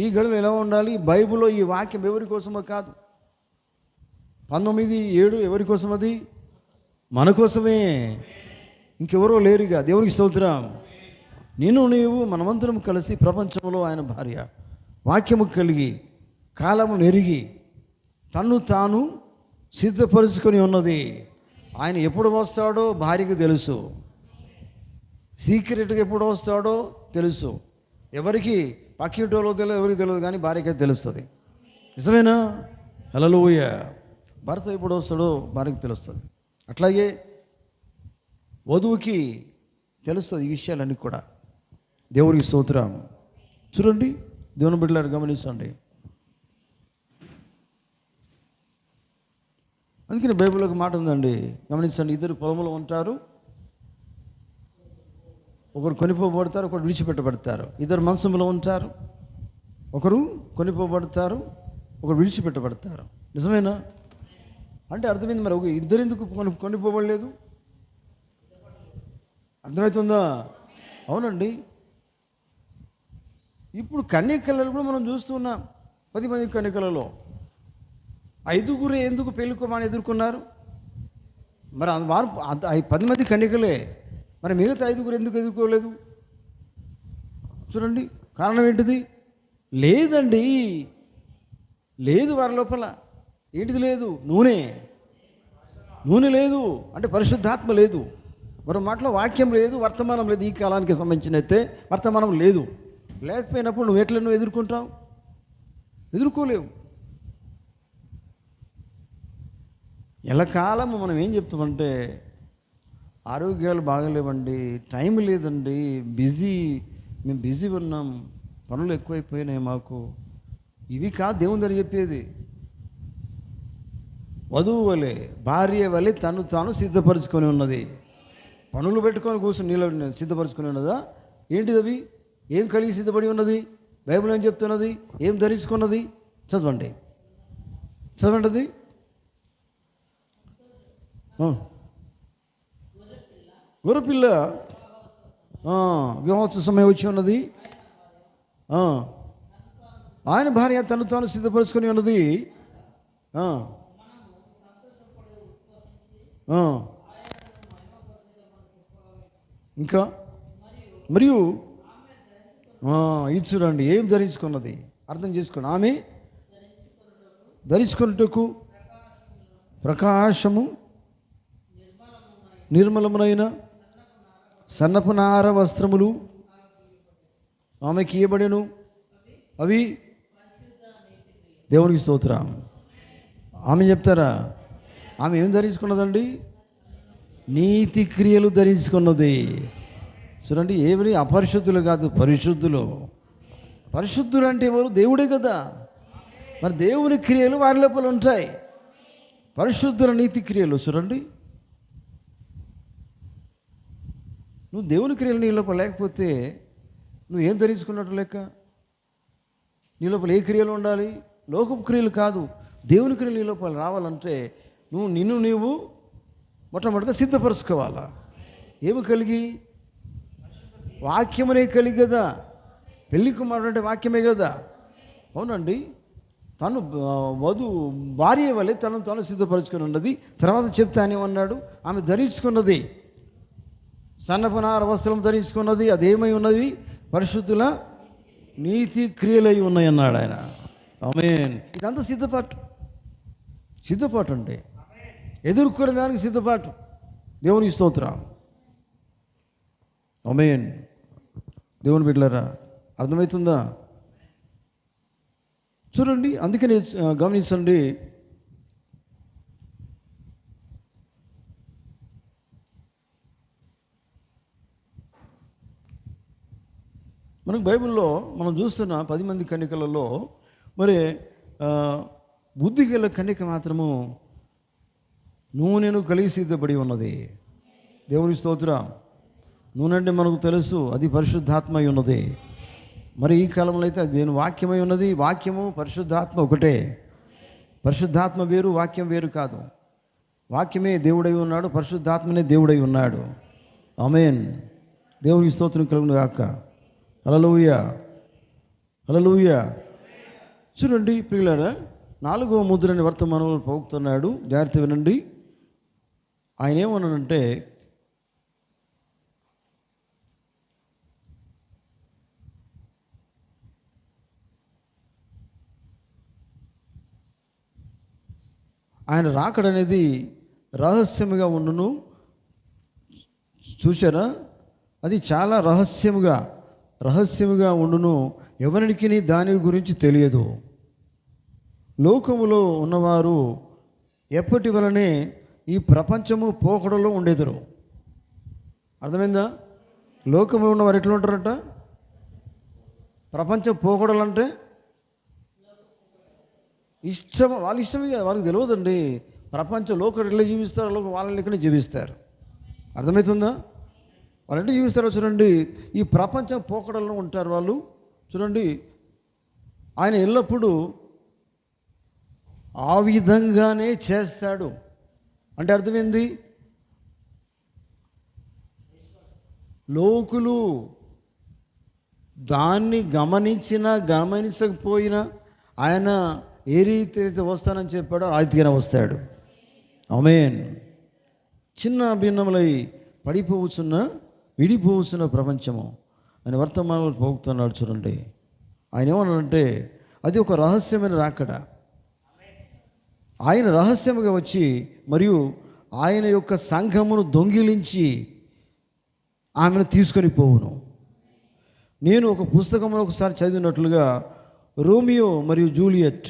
ఈ గడిలో ఎలా ఉండాలి? బైబిల్లో ఈ వాక్యం ఎవరి కోసమో కాదు. 19:7 ఎవరి కోసం? అది మన కోసమే, ఇంకెవరో లేరుగా. దేవునికి స్తోత్రం. నేను నీవు మనమందరం కలిసి ప్రపంచంలో ఆయన భార్య వాక్యము కలిగి కాలము నెరిగి తన్ను తాను సిద్ధపరుచుకొని ఉన్నది. ఆయన ఎప్పుడు వస్తాడో భార్యకు తెలుసు. సీక్రెట్గా ఎప్పుడు వస్తాడో తెలుసు. ఎవరికి పక్కింటోలో తెలియదు, ఎవరికి తెలియదు, కానీ భార్యకే తెలుస్తుంది. నిజమేనా? హల్లెలూయా. భర్త ఎప్పుడు వస్తాడో భార్యకు తెలుస్తుంది. అట్లాగే వధువుకి తెలుస్తుంది ఈ విషయాలన్నీ కూడా. దేవునికి స్తోత్రం. చూడండి, దేవుని బిడ్డలారు గమనించండి. అందుకని బైబిల్లో ఒక మాట ఉందండి, గమనించండి. ఇద్దరు పొలంలో ఉంటారు, ఒకరు కొనిపోబడతారు, ఒకరు విడిచిపెట్టబడతారు. ఇద్దరు మంచంలో ఉంటారు, ఒకరు కొనిపోబడతారు, ఒకరు విడిచిపెట్టబడతారు. నిజమేనా? అంటే అర్థమైంది. మరి ఒక ఇద్దరు ఎందుకు కొనిపోబడలేదు? అర్థమవుతుందా? అవునండి. ఇప్పుడు కన్యకలలో కూడా మనం చూస్తున్నాం. 10 మంది కన్యకలలో 5 ఎందుకు పెళ్ళికోమని ఎదుర్కొన్నారు? మరి వారు 10 మంది కన్యకలే, మరి మిగతా 5 ఎందుకు ఎదుర్కోలేదు? చూడండి, కారణం ఏంటిది? లేదండి, లేదు వారి లోపల. ఏంటిది లేదు? నూనె లేదు. అంటే పరిశుద్ధాత్మ లేదు. మరో మాటలో వాక్యం లేదు, వర్తమానం లేదు. ఈ కాలానికి సంబంధించినైతే వర్తమానం లేదు. లేకపోయినప్పుడు నువ్వు ఎట్లా ఎదుర్కొంటావు? ఎదుర్కోలేవు. ఎల్లకాలము మనం ఏం చెప్తామంటే ఆరోగ్యాలు బాగలేవండి, టైం లేదండి, మేము బిజీ ఉన్నాం, పనులు ఎక్కువైపోయినాయి మాకు. ఇవి కాదు దేవుని దగ్గర చెప్పేది. వధువు వలె, భార్య వలె తను తాను సిద్ధపరచుకొని ఉన్నది. పనులు పెట్టుకొని కూర్చొని నీళ్ళు సిద్ధపరచుకొని ఉన్నదా? ఏంటిది అవి? ఏం కలిగి సిద్ధపడి ఉన్నది? బైబిల్ ఏం చెప్తున్నది? ఏం ధరించుకున్నది? చదవండి అది. గొర్రెపిల్ల వివాహోత్సవ సమయం వచ్చి ఉన్నది. ఆయన భార్య తను తాను సిద్ధపరచుకొని ఉన్నది. ఇంకా మరియు ఇది చూడండి, ఏం ధరించుకున్నది? అర్థం చేసుకోండి. ఆమె ధరించుకున్నట్టుకు ప్రకాశము నిర్మలమునైన సన్నపు నార వస్త్రములు ఆమెకి ఇయ్యబడెను. అవి దేవునికి స్తోత్రం. ఆమె చెప్తారా? ఆమె ఏం ధరించుకున్నదండి? నీతి క్రియలు ధరించుకున్నది. చూడండి, ఏమి అపరిశుద్ధులు కాదు, పరిశుద్ధులు. పరిశుద్ధులు అంటే ఎవరు? దేవుడే కదా. మరి దేవుని క్రియలు వారి లోపల ఉంటాయి. పరిశుద్ధుల నీతి క్రియలు. చూడండి, నువ్వు దేవుని క్రియలు నీ లోపల లేకపోతే నువ్వు ఏం ధరించుకున్నట్టు లెక్క. నీ లోపల ఏ క్రియలు ఉండాలి? లోకపు క్రియలు కాదు, దేవుని క్రియలు నీ లోపల రావాలంటే నిన్ను నీవు మొట్టమొదటిగా సిద్ధపరచుకోవాలా. ఏమి కలిగి? వాక్యమునే కలిగి కదా. పెళ్లి కుమారుడు అంటే వాక్యమే కదా. అవునండి. తను భార్య వల్లే తను సిద్ధపరచుకొని ఉన్నది. తర్వాత చెప్తానేమన్నాడు, ఆమె ధరించుకున్నది సన్నపనార వస్త్రం ధరించుకున్నది. అదేమై ఉన్నది? పరిశుద్ధుల నీతి క్రియలై ఉన్నాయి అన్నాడు ఆయన. ఆమేన్. ఇదంతా సిద్ధపాటు అంటే ఎదుర్కొనే దానికి సిద్ధపాటు. దేవునికి స్తోత్రం. ఆమేన్. దేవుని బిడ్డలారా, అర్థమవుతుందా? చూడండి, అందుకని గమనించండి. మనకు బైబిల్లో మనం చూస్తున్న 10 మంది కన్యకలలో మరి బుద్ధి గల కన్యక మాత్రము నూనెను కలిగి సిద్ధపడి ఉన్నది. దేవుని స్తోత్రం. నూనె అంటే మనకు తెలుసు, అది పరిశుద్ధాత్మ అయి ఉన్నది. మరి ఈ కాలంలో అయితే అది దేని వాక్యమై ఉన్నది. వాక్యము పరిశుద్ధాత్మ ఒకటే. పరిశుద్ధాత్మ వేరు, వాక్యం వేరు కాదు. వాక్యమే దేవుడై ఉన్నాడు, పరిశుద్ధాత్మనే దేవుడై ఉన్నాడు. ఆమేన్. దేవునికి స్తోత్రం కలుగును గాక. హల్లెలూయా, హల్లెలూయా. చూడండి ప్రియులారా, 4వ ముద్రని వర్తమానంలో పోగుతున్నాడు. జాగ్రత్త వినండి. ఆయన ఏమన్నాడంటే, ఆయన రాకడనేది రహస్యముగా ఉండును. చూసారా? అది చాలా రహస్యముగా ఉండును. ఎవరికి దాని గురించి తెలియదు. లోకములో ఉన్నవారు ఎప్పటి వలనే ఈ ప్రపంచము పోకడలో ఉండేదరు. అర్థమైందా? లోకంలో ఉన్నవారు ఎట్లా ఉంటారట? ప్రపంచం పోకడలంటే వాళ్ళ ఇష్టమే కదా, వాళ్ళకి తెలియదండి. ప్రపంచం లోకం ఎట్లా జీవిస్తారు, లోకం వాళ్ళ లెక్కనే జీవిస్తారు. అర్థమవుతుందా? వాళ్ళు ఎట్లా జీవిస్తారో చూడండి. ఈ ప్రపంచం పోకడల్లో ఉంటారు వాళ్ళు. చూడండి, ఆయన ఎల్లప్పుడూ ఆ విధంగానే చేస్తాడు. అంటే అర్థమైంది? లోకులు దాన్ని గమనించకపోయినా ఆయన ఏ రీతి అయితే వస్తానని చెప్పాడో ఆ రీతిగానే వస్తాడు. ఆమేన్. చిన్న భిన్నములై విడిపోవచ్చున్న ప్రపంచము ఆయన వర్తమానంలో పోగుతున్నాడు. చూడండి, ఆయన ఏమన్నాడంటే అది ఒక రహస్యమైన రాకడ. ఆయన రహస్యముగా వచ్చి మరియు ఆయన యొక్క సంఘమును దొంగిలించి ఆమెను తీసుకొని పోవును. నేను ఒక పుస్తకంలో ఒకసారి చదివినట్లుగా రోమియో మరియు జూలియట్,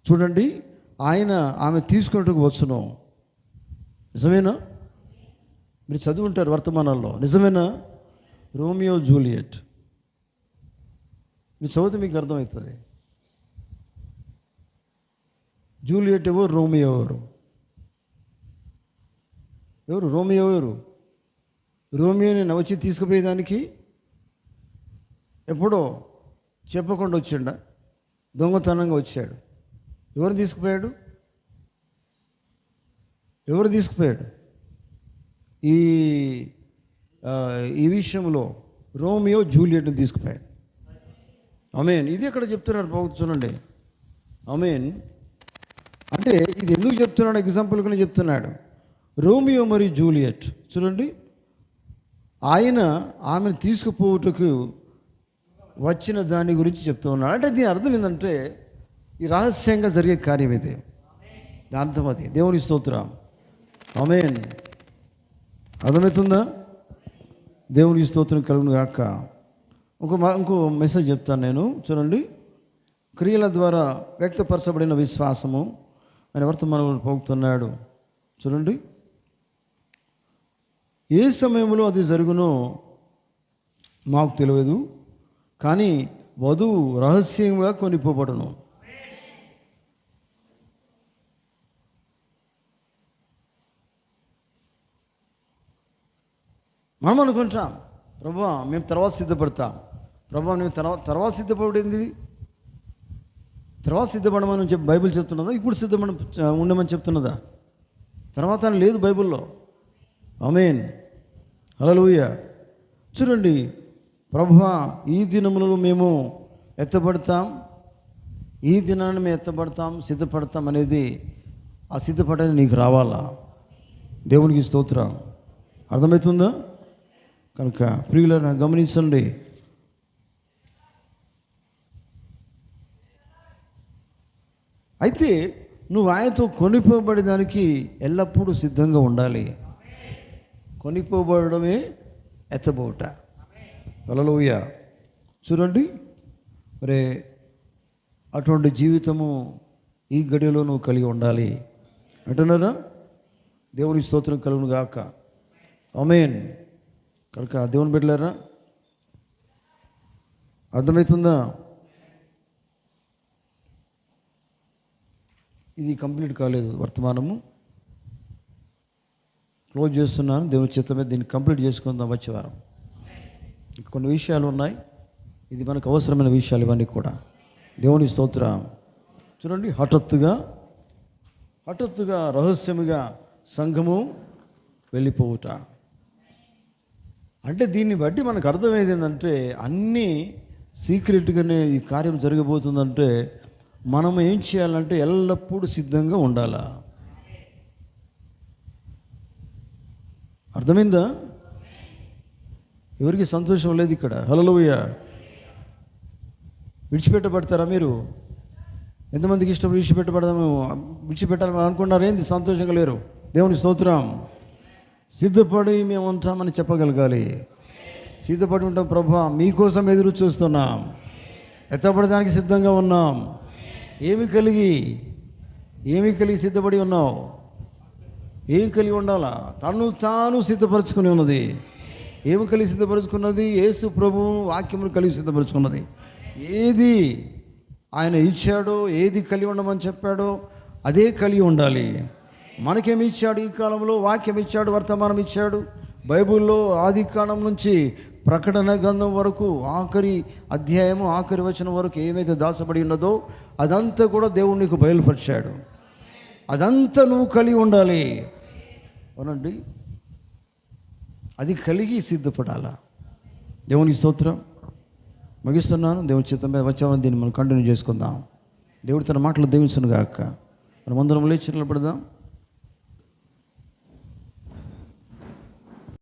చూడండి, ఆయన ఆమె తీసుకున్నట్టుకు వచ్చును. నిజమేనా? మీరు చదువుంటారు వర్తమానాల్లో. నిజమేనా? రోమియో జూలియట్ మీరు చదివితే మీకు అర్థమవుతుంది. జూలియట్ ఎవరు, రోమియో ఎవరు? రోమియో ఎవరు? రోమియోని వచ్చి తీసుకుపోయేదానికి ఎప్పుడో చెప్పకుండా వచ్చిండ, దొంగతనంగా వచ్చాడు. ఎవరు తీసుకుపోయాడు? ఈ విషయంలో రోమియో జూలియట్ని తీసుకుపోయాడు. ఆమేన్. ఇది ఎక్కడ చెప్తున్నాడు చూడండి. ఆమేన్. అంటే ఇది ఎందుకు చెప్తున్నాడు? ఎగ్జాంపుల్గానే చెప్తున్నాడు. రోమియో మరియు జూలియట్, చూడండి, ఆయన ఆమెను తీసుకుపోవుటకు వచ్చిన దాని గురించి చెప్తూ ఉన్నాడు. అంటే దీని అర్థం ఏంటంటే ఈ రహస్యంగా జరిగే కార్యం ఇది. దాని అర్థం అది. దేవుని స్తోత్రం. ఆమేన్. అర్థమవుతుందా? దేవుని స్తోత్రం కలుగును గాక. ఇంకో మెసేజ్ చెప్తాను నేను. చూడండి, క్రియల ద్వారా వ్యక్తపరచబడిన విశ్వాసము అని వర్తమానంలో పోగుతున్నాడు. చూడండి, ఏ సమయంలో అది జరుగునో మాకు తెలియదు, కానీ వధువు రహస్యంగా కొనిపోబడును. మనం అనుకుంటాం, ప్రభువా మేము తర్వాత సిద్ధపడతాం, ప్రభువా మేము తర్వాత సిద్ధపడింది, తర్వాత సిద్ధపడమని చెప్పి బైబిల్ చెప్తున్నదా? ఇప్పుడు ఉండమని చెప్తున్నదా? తర్వాత అని లేదు బైబిల్లో. ఆమేన్, హల్లెలూయా. చూడండి, ప్రభువా ఈ దినములలో మేము ఎత్తబడతాం, ఈ దినాన్ని మేము ఎత్తబడతాం, సిద్ధపడతాం అనేది, ఆ సిద్ధపడని నీకు రావాలా? దేవునికి స్తోత్రం. అర్థమవుతుందా? కనుక ప్రియులను గమనించండి. అయితే నువ్వు ఆయనతో కొనిపోబడేదానికి ఎల్లప్పుడూ సిద్ధంగా ఉండాలి. కొనిపోబడమే ఎత్తబోట. హల్లెలూయా. చూడండి, మరి అటువంటి జీవితము ఈ గడిలో నువ్వు కలిగి ఉండాలి అంటున్నారా? దేవుని స్తోత్రం కలుగును గాక. ఆమేన్. కనుక దేవుని బిడ్డలారా, అర్థమవుతుందా? ఇది కంప్లీట్ కాలేదు, వర్తమానము క్లోజ్ చేస్తున్నాను. దేవుని చిత్తమే దీన్ని కంప్లీట్ చేసుకుందాం వచ్చే వారం. కొన్ని విషయాలు ఉన్నాయి, ఇది మనకు అవసరమైన విషయాలు ఇవన్నీ కూడా. దేవుని స్తోత్రం. చూడండి, హఠాత్తుగా రహస్యముగా సంఘము వెళ్ళిపోవుట అంటే దీన్ని బట్టి మనకు అర్థమయ్యేది ఏంటంటే, అన్నీ సీక్రెట్గానే ఈ కార్యం జరగబోతుందంటే మనం ఏం చేయాలంటే ఎల్లప్పుడూ సిద్ధంగా ఉండాలా. అర్థమైందా? ఎవరికి సంతోషం లేదు ఇక్కడ. హల్లెలూయా. విడిచిపెట్టబడతారా మీరు? ఎంతమందికి ఇష్టం విడిచిపెట్టాలని అనుకున్నారు? ఏంది సంతోషంగా లేరు? దేవుని స్తోత్రం. సిద్ధపడి మేము ఉంటామని చెప్పగలగాలి. సిద్ధపడి ఉంటాం, ప్రభువా మీకోసం ఎదురు చూస్తున్నాం, ఎత్తపడడానికి సిద్ధంగా ఉన్నాం. ఏమి కలిగి సిద్ధపడి ఉన్నావు? ఏం కలిగి ఉండాలా? తాను సిద్ధపరచుకుని ఉన్నది. ఏమి కలిగి సిద్ధపరచుకున్నది? యేసు ప్రభువు వాక్యమును కలిగి సిద్ధపరచుకున్నది. ఏది ఆయన ఇచ్చాడో, ఏది కలిగి ఉండమని చెప్పాడో అదే కలిగి ఉండాలి. మనకేమి ఇచ్చాడు? ఈ కాలంలో వాక్యం ఇచ్చాడు, వర్తమానం ఇచ్చాడు. బైబిల్లో ఆది కాండం నుంచి ప్రకటన గ్రంథం వరకు, ఆఖరి అధ్యాయము, ఆఖరి వచనం వరకు ఏమైతే దాచబడి ఉన్నదో అదంతా కూడా దేవుడు నీకు బయలుపరిచాడు. అదంతా నువ్వు కలిగి ఉండాలి. అవునండి, అది కలిగి సిద్ధపడాలా. దేవునికి స్తోత్రం. ముగిస్తున్నాను. దేవుని చిత్తం మీద వచ్చామని దీన్ని మనం కంటిన్యూ చేసుకుందాం. దేవుడు తన మాటలు దీవించును గాక. మనం అందరం లేచి నిలబడదాం.